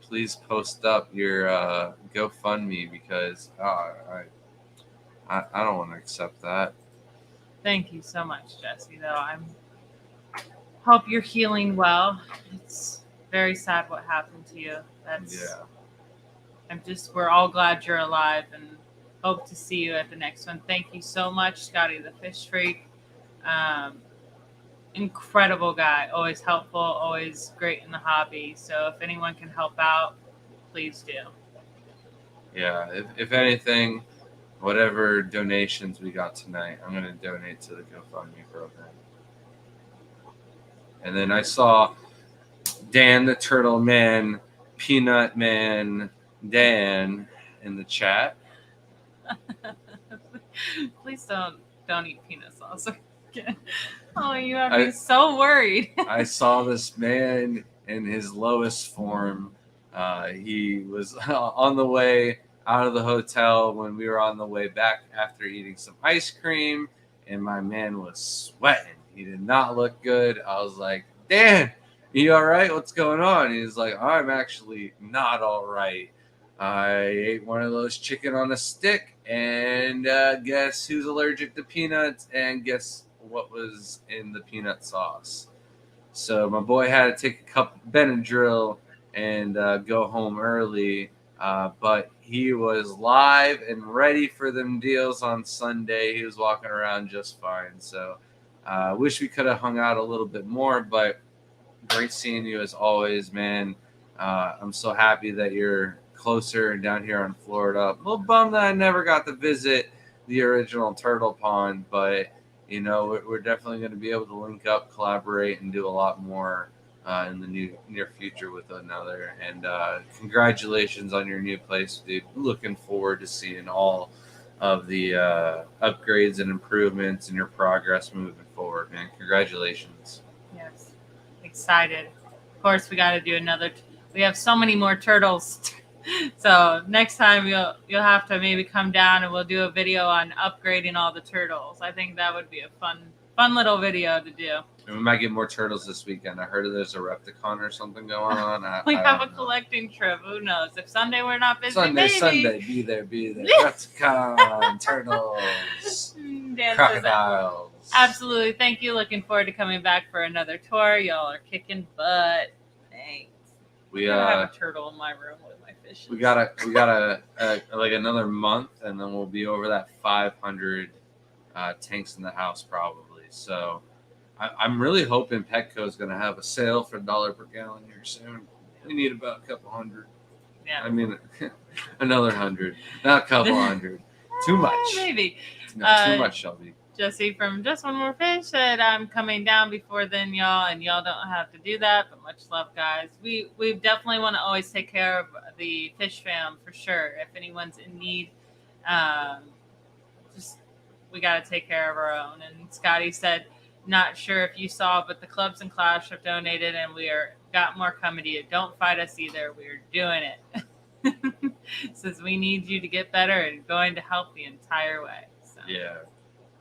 please post up your GoFundMe because I don't want to accept that. Thank you so much, Jesse. Though I hope you're healing well. It's very sad what happened to you. We're all glad you're alive and hope to see you at the next one. Thank you so much, Scotty the Fish Freak. Incredible guy, always helpful, always great in the hobby. So if anyone can help out, please do. Yeah, if anything, whatever donations we got tonight, I'm going to donate to the GoFundMe program. And then I saw Dan the Turtle Man, Peanut Man, Dan in the chat. Please don't eat peanut sauce. Oh, you have me so worried. I saw this man in his lowest form. He was on the way out of the hotel when we were on the way back after eating some ice cream, and my man was sweating. He did not look good. I was like, Dan, you all right? What's going on? He's like, I'm actually not all right. I ate one of those chicken on a stick, and guess who's allergic to peanuts, and guess what was in the peanut sauce. So my boy had to take a cup of Benadryl and go home early, but he was live and ready for them deals on Sunday. He was walking around just fine. So wish we could have hung out a little bit more, but great seeing you as always, man. I'm so happy that you're closer down here in Florida. A little bummed that I never got to visit the original turtle pond, but you know, we're definitely going to be able to link up, collaborate, and do a lot more in the near future with one another. And congratulations on your new place, dude. Looking forward to seeing all of the upgrades and improvements and your progress moving forward, man. Congratulations. Yes, excited. Of course, we got to do another. We have so many more turtles. So next time you'll have to maybe come down and we'll do a video on upgrading all the turtles. I think that would be a fun little video to do. And we might get more turtles this weekend. I heard there's a Repticon or something going on. We have a collecting trip. Who knows? If Sunday we're not busy, Sunday, be there. Repticon, turtles, crocodiles. Absolutely. Thank you. Looking forward to coming back for another tour. Y'all are kicking butt. Thanks. We have a turtle in my room with my fishes. We got like another month, and then we'll be over that 500 tanks in the house probably. So I'm really hoping Petco is going to have a sale for $1 per gallon here soon. We need about a couple hundred. Yeah. I mean, another 100, not a couple hundred. Too much. Maybe. No, too much, Shelby. Jesse from Just One More Fish said, I'm coming down before then, y'all, and y'all don't have to do that, but much love, guys. We definitely want to always take care of the fish fam for sure. If anyone's in need, just we got to take care of our own. And Scotty said, not sure if you saw, but the Clubs and Clash have donated, and we got more coming to you. Don't fight us either. We're doing it. Says we need you to get better and going to help the entire way. So. Yeah.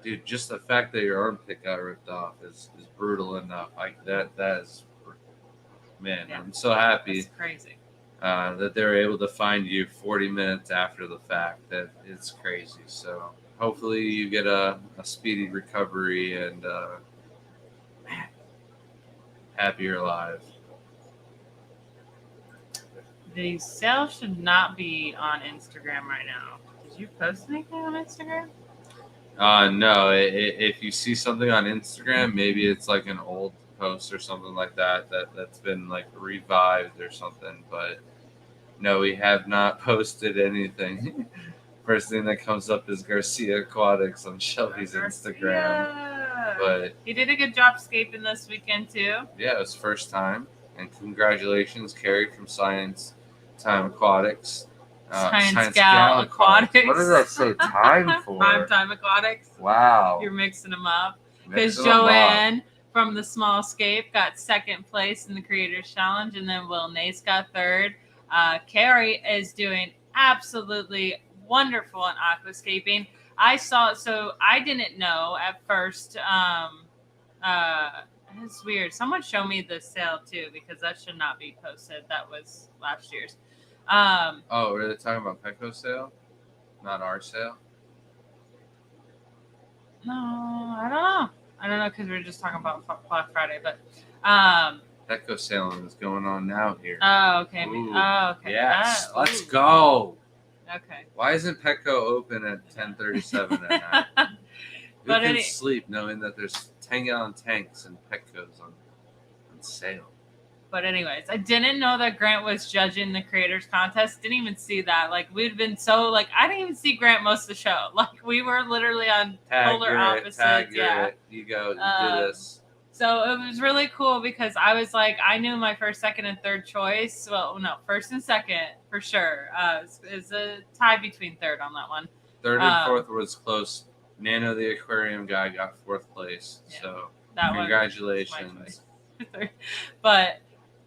Dude, just the fact that your armpit got ripped off is brutal enough. That is, man, yeah. I'm so happy. That's crazy. That they were able to find you 40 minutes after the fact. That it's crazy. So hopefully you get a speedy recovery and happy you're alive. The sale should not be on Instagram right now. Did you post anything on Instagram? No. If you see something on Instagram, maybe it's like an old post or something like that's been like revived or something. But no, we have not posted anything. First thing that comes up is Garcia Aquatics on Shelby's Instagram. But he did a good job escaping this weekend too. Yeah, it was first time. And congratulations, Carrie from Science Time Aquatics. Science Gal Aquatics. What did I say time for? Time Aquatics. Wow. You're mixing them up. Because Joanne from the Small Scape got second place in the Creators Challenge, and then Will Nace got third. Carrie is doing absolutely wonderful in aquascaping. So I didn't know at first. It's weird. Someone showed me the sale too, because that should not be posted. That was last year's. Were they talking about Petco sale? Not our sale? No, I don't know because we were just talking about Black Friday, but Petco sailing is going on now here. Oh, okay. Okay. Yes, let's go. Okay. Why isn't Petco open at 10:37 at night? Who can sleep knowing that there's 10-gallon tanks and Petco's on sale? But anyways, I didn't know that Grant was judging the Creators Contest. Didn't even see that. Like, we'd been so, like, I didn't even see Grant most of the show. Like, we were literally on polar opposites. You go, do this. So it was really cool because I was like, I knew my first, second, and third choice. Well, no, first and second for sure. It's a tie between third on that one. Third and fourth was close. Nano, the aquarium guy, got fourth place. Yeah, so congratulations. But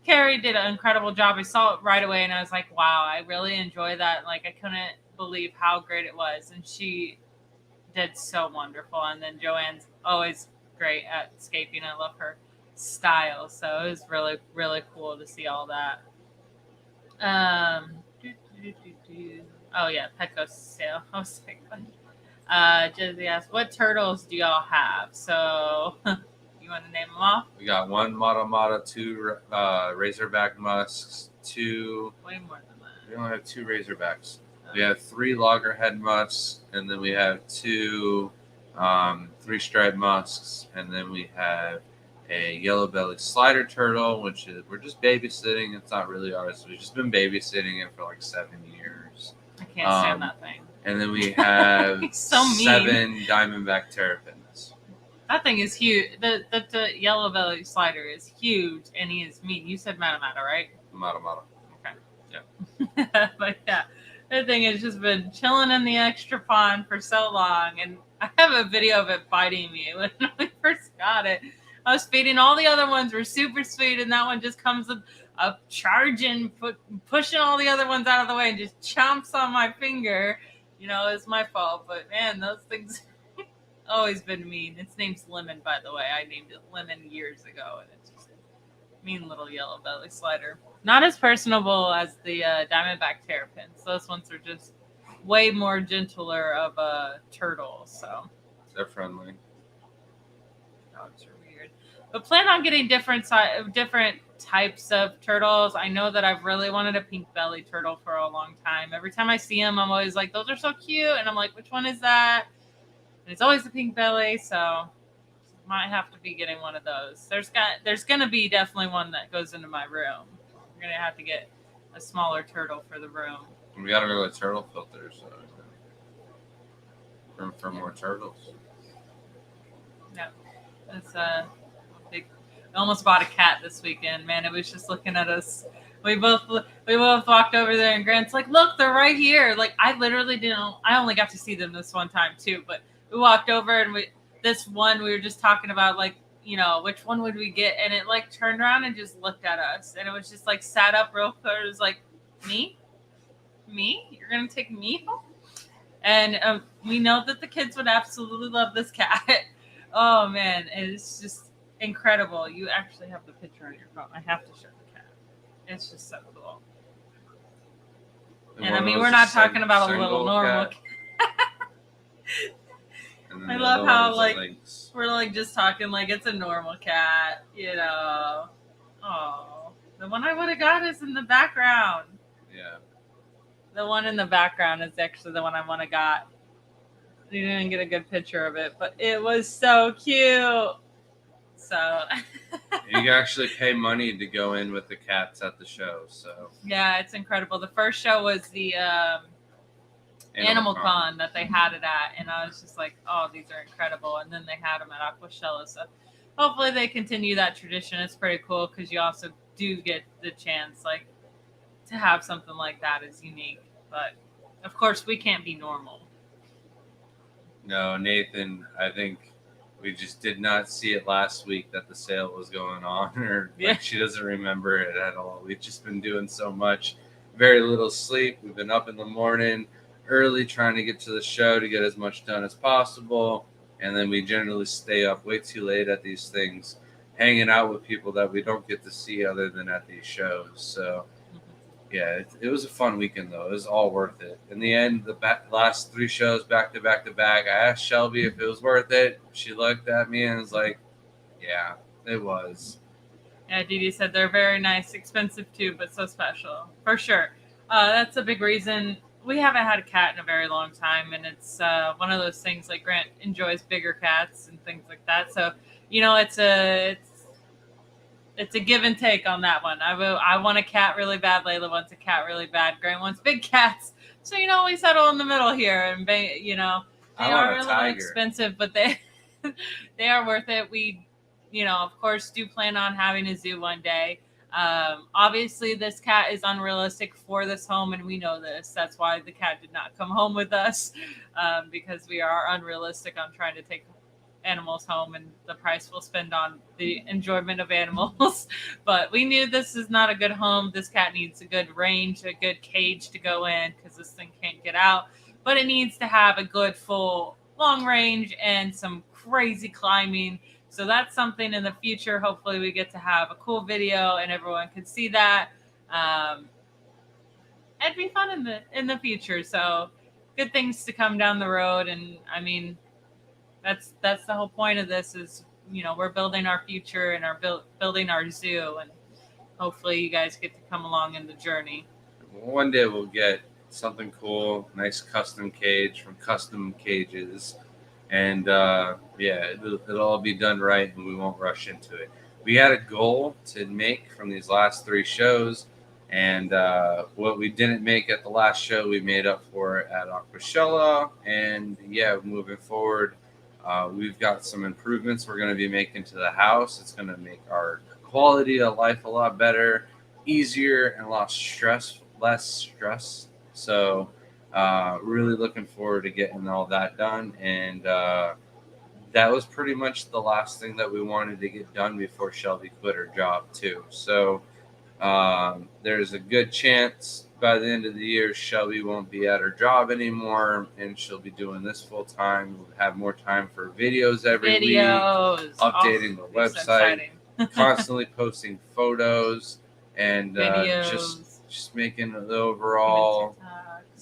Carrie did an incredible job. I saw it right away and I was like, wow, I really enjoy that. Like, I couldn't believe how great it was. And she did so wonderful. And then Joanne's always great at escaping. I love her style. So it was really, really cool to see all that. Oh yeah, Petco sale. I was like, Jesse asked, what turtles do y'all have? So you want to name them off? We got one Mata, two Razorback musks, two. Way more than that. We only have two Razorbacks. We have three Loggerhead musks, and then we have two three-striped musks, and then we have a yellow-bellied slider turtle, which is we're just babysitting. It's not really ours. We've just been babysitting it for like 7 years. I can't stand that thing. And then we have so 7 Diamondback terrapins. That thing is huge. The yellow belly slider is huge, and he is mean. You said Mata, right? Mata. Okay. Yeah. But yeah, that thing has just been chilling in the extra pond for so long, and I have a video of it biting me when I first got it. I was feeding all the other ones were super sweet, and that one just comes up charging, pushing all the other ones out of the way, and just chomps on my finger. You know, it's my fault, but man, those things always been mean. Its name's Lemon, by the way. I named it Lemon years ago, and it's just a mean little yellow belly slider. Not as personable as the Diamondback terrapins. Those ones are just way more gentler of a turtle. So they're friendly. Dogs are weird, but plan on getting different types of turtles. I know that I've really wanted a pink belly turtle for a long time. Every time I see them, I'm always like, those are so cute. And I'm like, which one is that? And it's always the pink belly. So might have to be getting one of those. There's going to be definitely one that goes into my room. We're going to have to get a smaller turtle for the room. We got to go with turtle filters. So room for more turtles. Yeah, it's big. I almost bought a cat this weekend. Man, it was just looking at us. We both walked over there, and Grant's like, "Look, they're right here." Like I literally didn't. I only got to see them this one time too, but we walked over and this one we were just talking about like which one would we get, and it like turned around and just looked at us, and it was just like sat up real quick. It was like, me, you're gonna take me home, and we know that the kids would absolutely love this cat. Oh man, it's just incredible. You actually have the picture on your phone. I have to show the cat. It's just so cool. And I mean, we're not talking about a little normal cat. I love how like we're like just talking like it's a normal cat, Oh, the one I would have got is in the background. Yeah. The one in the background is actually the one I want to got. You didn't get a good picture of it, but it was so cute. So you can actually pay money to go in with the cats at the show. So yeah, it's incredible. The first show was the Animal Con that they had it at, and I was just like, oh, these are incredible. And then they had them at Aquashella. So hopefully they continue that tradition. It's pretty cool because you also do get the chance like to have something like that is unique. But of course, we can't be normal. No, Nathan, I think we just did not see it last week that the sale was going on, or like she doesn't remember it at all. We've just been doing so much, very little sleep. We've been up in the morning early trying to get to the show to get as much done as possible, and then we generally stay up way too late at these things, hanging out with people that we don't get to see other than at these shows. So yeah, it was a fun weekend though. It was all worth it. In the end, the last 3 shows back to back to back, I asked Shelby if it was worth it. She looked at me and was like, yeah, it was. Yeah, Dee said they're very nice, expensive too, but so special. For sure. That's a big reason. We haven't had a cat in a very long time, and it's one of those things like Grant enjoys bigger cats and things like that. So, it's a give and take on that one. I want a cat really bad. Layla wants a cat really bad. Grant wants big cats. So, we settle in the middle here, and they are a little expensive, but they are worth it. We, of course, do plan on having a zoo one day. Obviously, this cat is unrealistic for this home, and we know this. That's why the cat did not come home with us, because we are unrealistic on trying to take animals home and the price we'll spend on the enjoyment of animals. But we knew this is not a good home. This cat needs a good range, a good cage to go in because this thing can't get out. But it needs to have a good full long range and some crazy climbing. So that's something in the future. Hopefully we get to have a cool video and everyone can see that. It'd be fun in the future. So good things to come down the road. And I mean, that's the whole point of this is, we're building our future and building our zoo. And hopefully you guys get to come along in the journey. One day we'll get something cool, nice custom cage from Custom Cages. And it'll all be done right, and we won't rush into it. We had a goal to make from these last 3 shows, and what we didn't make at the last show, we made up for at Aquashella. And moving forward, we've got some improvements we're going to be making to the house. It's going to make our quality of life a lot better, easier, and less stress. So really looking forward to getting all that done. And that was pretty much the last thing that we wanted to get done before Shelby quit her job too. So there's a good chance by the end of the year Shelby won't be at her job anymore, and she'll be doing this full time. We'll have more time for videos every week, updating the website, constantly posting photos, and just making the overall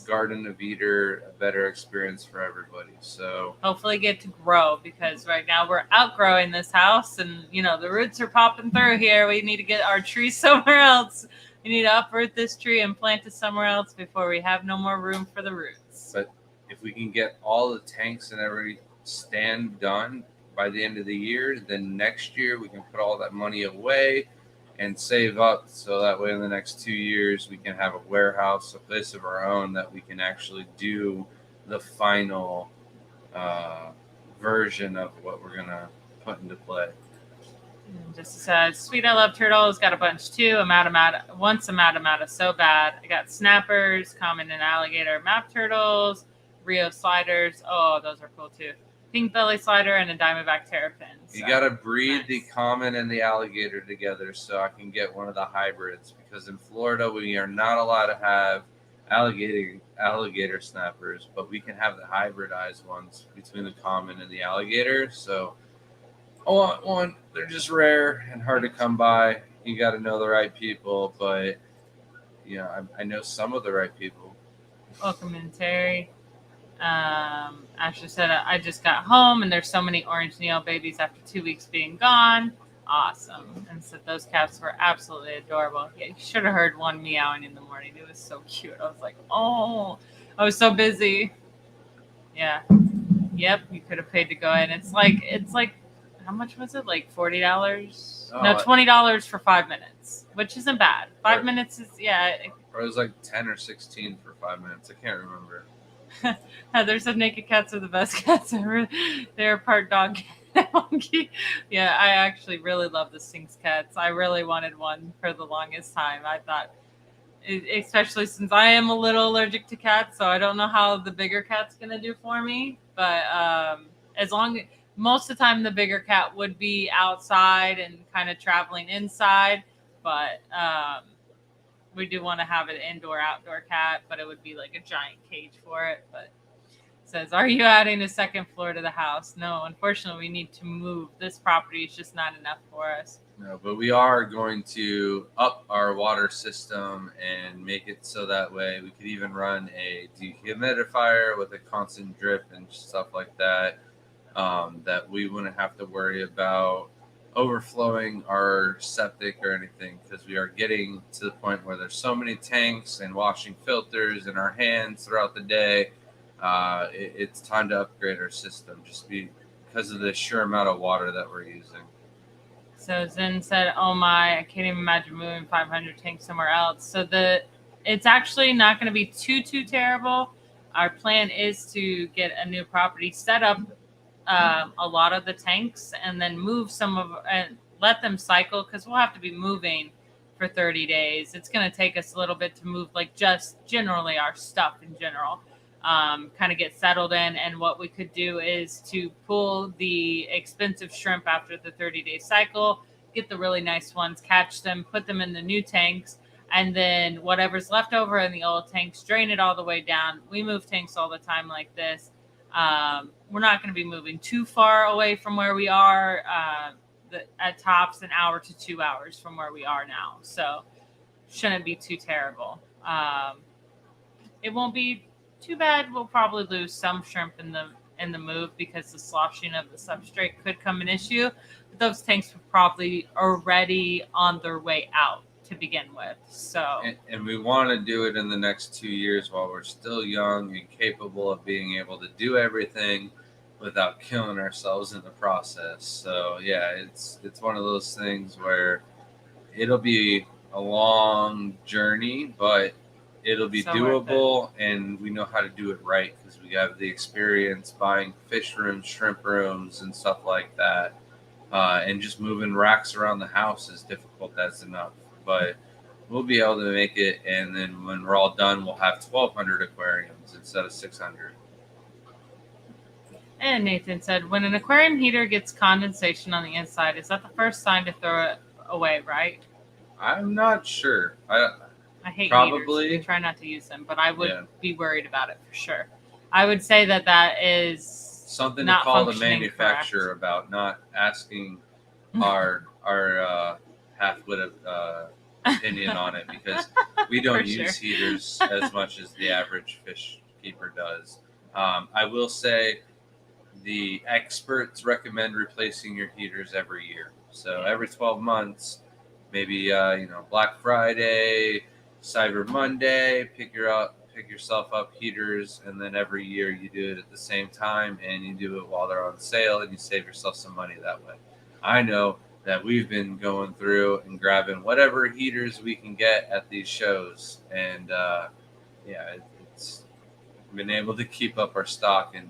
Garden of Eden a better experience for everybody. So hopefully get to grow, because right now we're outgrowing this house, and the roots are popping through here. We need to get our tree somewhere else. We need to uproot this tree and plant it somewhere else before we have no more room for the roots. But if we can get all the tanks and every stand done by the end of the year, then next year we can put all that money away and save up, so that way in the next 2 years we can have a warehouse, a place of our own that we can actually do the final version of what we're gonna put into play. And just says, sweet, I love turtles. Got a bunch too. Once Amadamada so bad. I got snappers, common and alligator map turtles, Rio sliders. Oh, those are cool too. Pink belly slider and a diamondback terrapin. So, you got to breed nice. the common and the alligator together so I can get one of the hybrids, because in Florida we are not allowed to have alligator snappers, but we can have the hybridized ones between the common and the alligator. So I want one. They're just rare and hard to come by. You got to know the right people, but I know some of the right people. Welcome in, Terry. Ashley said, I just got home and there's so many orange Neo babies after 2 weeks being gone. Awesome. And said those cats were absolutely adorable. Yeah, you should have heard one meowing in the morning. It was so cute. I was like, oh, I was so busy. Yeah. Yep. You could have paid to go in. It's like, how much was it? Like $40? No, $20 for 5 minutes, which isn't bad. 5 minutes is, yeah. Or it was like 10 or 16 for 5 minutes. I can't remember. Heather said naked cats are the best cats ever. They're part dog and monkey. Yeah, I actually really love the Sphinx cats. I really wanted one for the longest time. I thought, especially since I am a little allergic to cats, so I don't know how the bigger cat's going to do for me. But most of the time the bigger cat would be outside and kind of traveling inside. But we do want to have an indoor-outdoor cat, but it would be like a giant cage for it. But it says, are you adding a second floor to the house? No, unfortunately, we need to move. This property is just not enough for us. No, but we are going to up our water system and make it so that way we could even run a dehumidifier with a constant drip and stuff like that, that we wouldn't have to worry about overflowing our septic or anything, because we are getting to the point where there's so many tanks and washing filters in our hands throughout the day. It's time to upgrade our system just because of the sheer amount of water that we're using. So Zen said, oh my, I can't even imagine moving 500 tanks somewhere else. So it's actually not going to be too terrible. Our plan is to get a new property, set up a lot of the tanks, and then move and let them cycle, because we'll have to be moving for 30 days. It's going to take us a little bit to move, like just generally our stuff in general, kind of get settled in. And what we could do is to pull the expensive shrimp after the 30-day cycle, get the really nice ones, catch them, put them in the new tanks, and then whatever's left over in the old tanks, drain it all the way down. We move tanks all the time like this. We're not going to be moving too far away from where we are, at tops an hour to 2 hours from where we are now. So shouldn't be too terrible. It won't be too bad. We'll probably lose some shrimp in the move because the sloshing of the substrate could come an issue. But those tanks were probably already on their way out to begin with. So and we want to do it in the next 2 years while we're still young and capable of being able to do everything without killing ourselves in the process. So yeah, it's one of those things where it'll be a long journey, but it'll be doable, and we know how to do it right because we have the experience buying fish rooms, shrimp rooms, and stuff like that. And just moving racks around the house is difficult as enough, but we'll be able to make it. And then when we're all done, we'll have 1,200 aquariums instead of 600. And Nathan said, when an aquarium heater gets condensation on the inside, is that the first sign to throw it away, right? I'm not sure. I hate probably heaters. We try not to use them, but I would be worried about it for sure. I would say that is something to call the manufacturer about, not asking our half-witted opinion on it, because we don't use heaters as much as the average fish keeper does. I will say the experts recommend replacing your heaters every year. So every 12 months, maybe Black Friday, Cyber Monday, pick yourself up heaters, and then every year you do it at the same time, and you do it while they're on sale, and you save yourself some money that way. I know that we've been going through and grabbing whatever heaters we can get at these shows, and it's been able to keep up our stock, and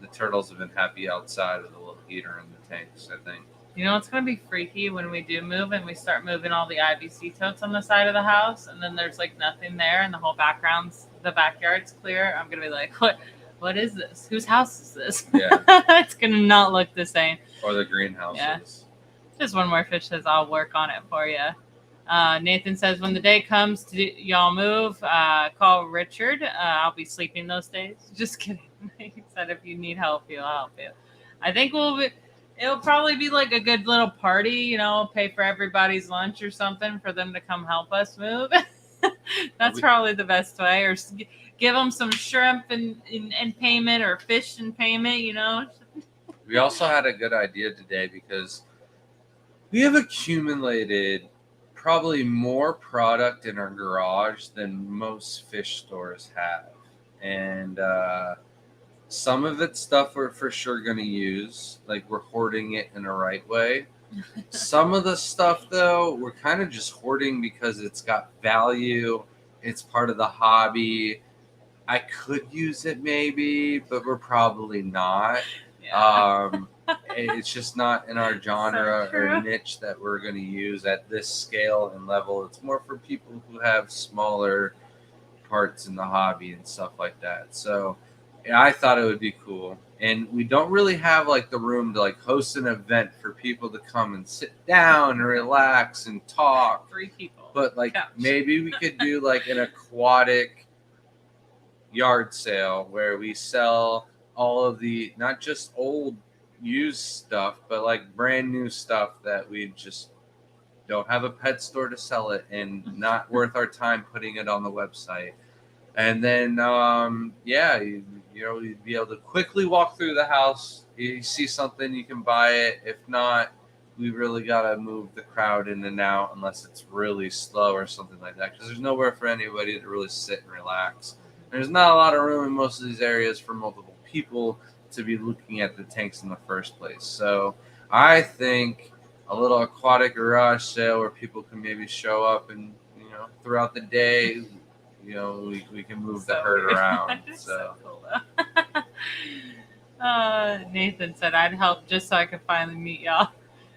the turtles have been happy outside with a little heater in the tanks, I think. You know, it's going to be freaky when we do move and we start moving all the IBC totes on the side of the house, and then there's like nothing there, and the whole the backyard's clear. I'm going to be like, what is this? Whose house is this? Yeah. It's going to not look the same. Or the greenhouses. Yeah. Just one more fish says, I'll work on it for you. Nathan says, when the day comes to y'all move, call Richard. I'll be sleeping those days. Just kidding. He said, if you need help, he'll help you. I think it'll probably be like a good little party, you know, pay for everybody's lunch or something for them to come help us move. That's probably the best way. Or give them some shrimp in payment, or fish in payment, you know. We also had a good idea today because we have accumulated probably more product in our garage than most fish stores have. And some of it's stuff we're for sure going to use, like we're hoarding it in a right way. Some of the stuff, though, we're kind of just hoarding because it's got value. It's part of the hobby. I could use it maybe, but we're probably not. Yeah. It's just not in our genre or niche that we're going to use at this scale and level. It's more for people who have smaller parts in the hobby and stuff like that. So yeah, I thought it would be cool. And we don't really have like the room to like host an event for people to come and sit down and relax and talk. 3 people. But like maybe we could do like an aquatic yard sale where we sell all of the, not just old used stuff, but like brand new stuff that we just don't have a pet store to sell it and not worth our time putting it on the website. And then, you know, you'd be able to quickly walk through the house. You see something, you can buy it. If not, we really got to move the crowd in and out unless it's really slow or something like that. Because there's nowhere for anybody to really sit and relax. There's not a lot of room in most of these areas for multiple people to be looking at the tanks in the first place. So I think a little aquatic garage sale where people can maybe show up and, you know, throughout the day, you know, we can move the herd around. So cool, Nathan said, I'd help just so I could finally meet y'all.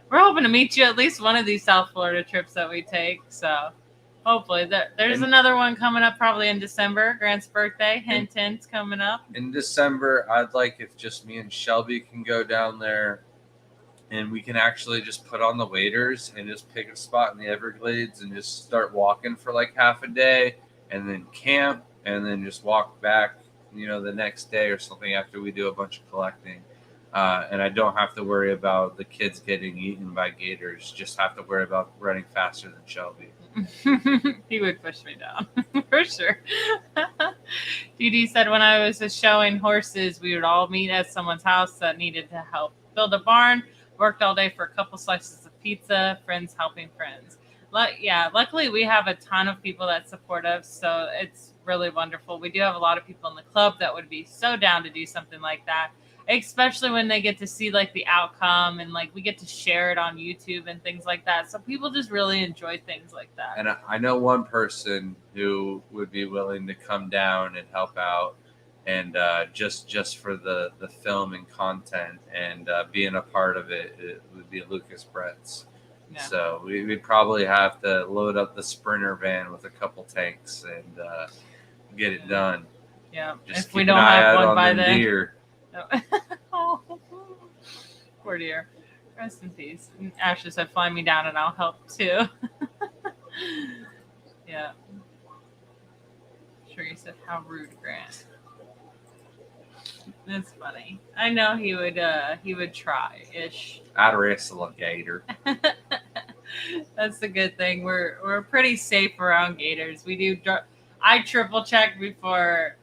We're hoping to meet you at least one of these South Florida trips that we take. So hopefully there's another one coming up probably in December. Grant's birthday. Hint's coming up. In December, I'd like if just me and Shelby can go down there and we can actually just put on the waders and just pick a spot in the Everglades and just start walking for like half a day. And then camp, and then just walk back, you know, the next day or something after we do a bunch of collecting. And I don't have to worry about the kids getting eaten by gators. Just have to worry about running faster than Shelby. He would push me down, for sure. Dee said, when I was showing horses, we would all meet at someone's house that needed to help build a barn. Worked all day for a couple slices of pizza, friends helping friends. Yeah, luckily we have a ton of people that support us, so it's really wonderful. We do have a lot of people in the club that would be so down to do something like that, especially when they get to see like the outcome and like we get to share it on YouTube and things like that. So people just really enjoy things like that. And I know one person who would be willing to come down and help out, and just for the film and content and being a part of it, it would be Lucas Bretz. Yeah. So we'd probably have to load up the Sprinter van with a couple tanks and get it done. Yeah, just if we don't have one by then. Deer. No. Oh, poor deer. Rest in peace. And Ashley said, "Fly me down and I'll help too." Yeah. Sure, you said, "How rude, Grant." That's funny. I know he would try ish. I'd wrestle a gator. That's the good thing. We're pretty safe around gators. We do. I triple check before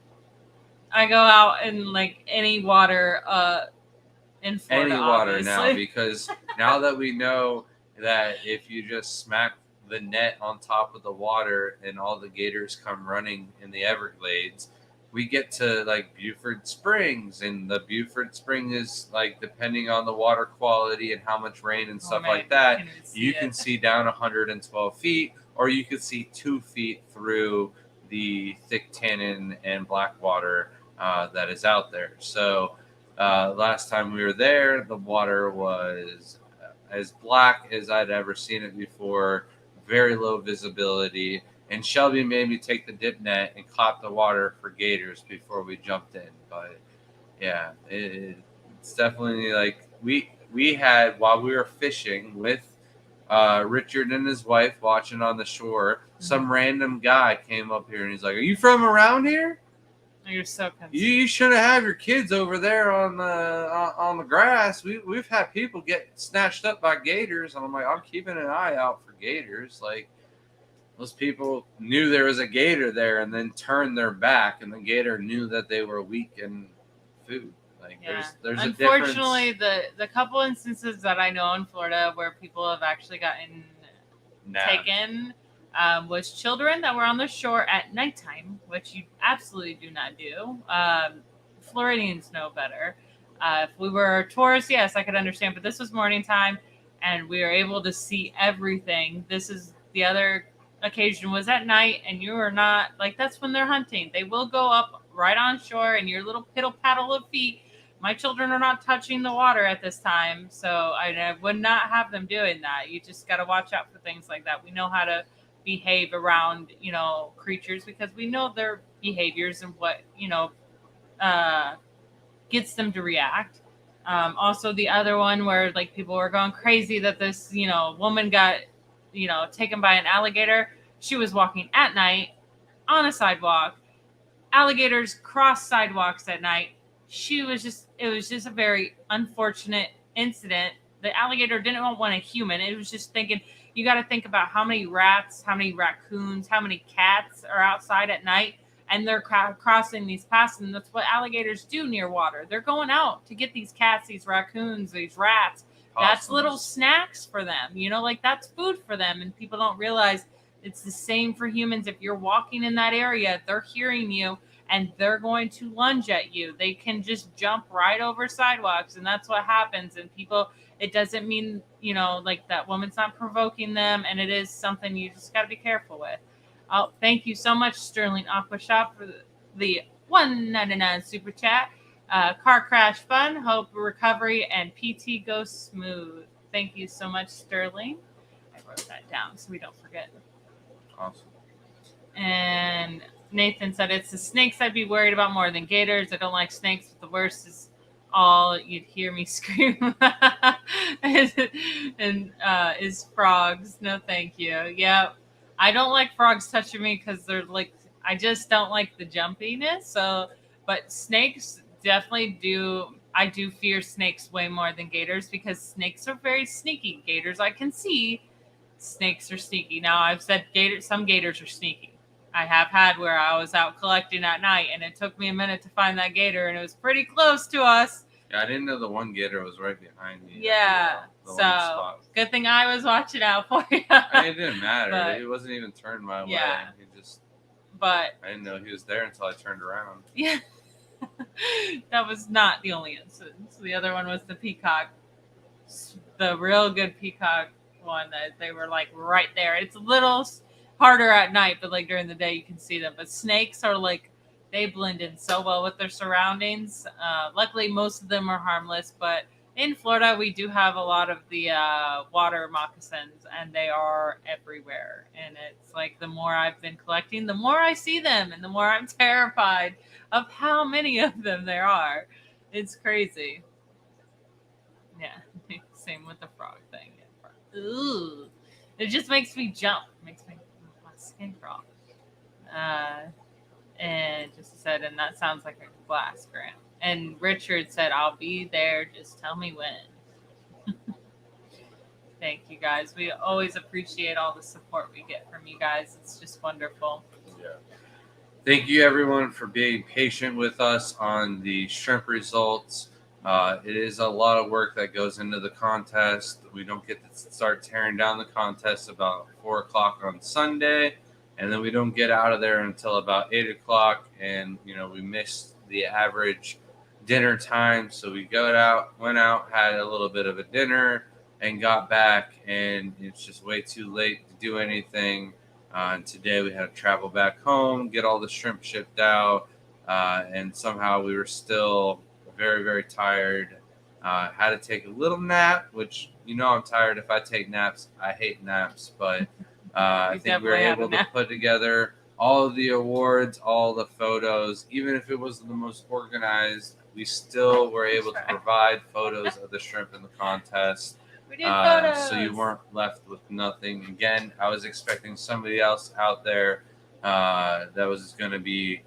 I go out in like any water in Florida. Any water obviously. Now, because now that we know that if you just smack the net on top of the water and all the gators come running in the Everglades, we get to like Buford Springs, and the Buford Spring is like, depending on the water quality and how much rain and stuff like that, you can see down 112 feet, or you could see 2 feet through the thick tannin and black water that is out there. So Last time we were there, the water was as black as I'd ever seen it before, very low visibility. And Shelby made me take the dip net and caught the water for gators before we jumped in. But yeah, it's definitely like we had while we were fishing with Richard and his wife watching on the shore. Some random guy came up here and he's like, "Are you from around here? You're so concerned. You shouldn't have your kids over there on the grass. We've had people get snatched up by gators." And I'm like, I'm keeping an eye out for gators. Like, those people knew there was a gator there and then turned their back, and the gator knew that they were weak in food. Like, there's a difference. Unfortunately, the couple instances that I know in Florida where people have actually gotten taken was children that were on the shore at nighttime, which you absolutely do not do. Floridians know better. If we were tourists, yes, I could understand, but this was morning time, and we were able to see everything. This is the other occasion was at night, and you are not like, that's when they're hunting. They will go up right on shore, and your little piddle paddle of feet. My children are not touching the water at this time, so I would not have them doing that. You just got to watch out for things like that. We know how to behave around, creatures because we know their behaviors and what, gets them to react. Also, the other one where like people were going crazy that this, woman got, taken by an alligator. She was walking at night on a sidewalk. Alligators cross sidewalks at night. It was just a very unfortunate incident. The alligator didn't want a human. It was just thinking, you got to think about how many rats, how many raccoons, how many cats are outside at night, and they're crossing these paths. And that's what alligators do near water. They're going out to get these cats, these raccoons, these rats. Awesome. That's little snacks for them, like that's food for them. And people don't realize it's the same for humans. If you're walking in that area, they're hearing you and they're going to lunge at you. They can just jump right over sidewalks, and that's what happens. And people, it doesn't mean, like that woman's not provoking them, and it is something you just got to be careful with. Oh, thank you so much, Sterling Aquashop, for the $1.99 super chat. Car crash fun, hope recovery, and PT goes smooth. Thank you so much, Sterling. I wrote that down so we don't forget. Awesome. And Nathan said, it's the snakes I'd be worried about more than gators. I don't like snakes, but the worst is all you'd hear me scream and is frogs. No, thank you. Yeah, I don't like frogs touching me because they're like, I just don't like the jumpiness. So, but snakes definitely do. I do fear snakes way more than gators because snakes are very sneaky. Gators I can see. Snakes are sneaky. Now, I've said some gators are sneaky. I have had where I was out collecting at night, and it took me a minute to find that gator, and it was pretty close to us. Yeah, I didn't know the one gator was right behind me. Yeah, so good thing I was watching out for you. It didn't matter. But, he wasn't even turned my way. I didn't know he was there until I turned around. Yeah, that was not the only incident. So the other one was the peacock, the real good peacock one that they were like right there. It's a little harder at night, but like during the day you can see them. But snakes are like, they blend in so well with their surroundings. Luckily, most of them are harmless, but in Florida, we do have a lot of the water moccasins, and they are everywhere. And it's like the more I've been collecting, the more I see them, and the more I'm terrified of how many of them there are. It's crazy. Yeah, same with the frog thing. Ooh, it just makes me jump. Makes me want to skin crawl. And just said, and that sounds like a blast, Grant. And Richard said, I'll be there. Just tell me when. Thank you, guys. We always appreciate all the support we get from you guys. It's just wonderful. Yeah. Thank you, everyone, for being patient with us on the shrimp results. It is a lot of work that goes into the contest. We don't get to start tearing down the contest about 4 o'clock on Sunday. And then we don't get out of there until about 8 o'clock. And, we missed the average dinner time. So we went out, had a little bit of a dinner, and got back. And it's just way too late to do anything. And today we had to travel back home, get all the shrimp shipped out. And somehow we were still very, very tired. Had to take a little nap, which I'm tired if I take naps. I hate naps, but I think we were definitely had a able to nap. put together all of the awards, all the photos. Even if it wasn't the most organized, we still were able to provide photos of the shrimp in the contest. We did photos. So you weren't left with nothing. Again, I was expecting somebody else out there that was going to be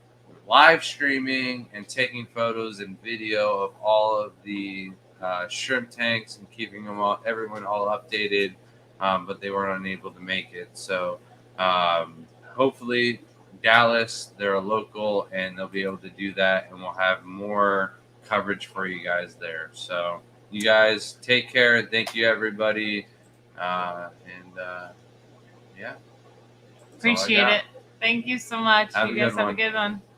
live streaming and taking photos and video of all of the shrimp tanks and keeping everyone all updated, but they were unable to make it. So hopefully Dallas, they're a local and they'll be able to do that, and we'll have more coverage for you guys there. So you guys take care. Thank you, everybody. Yeah. Appreciate it. Thank you so much. Have you a guys good have one. a good one.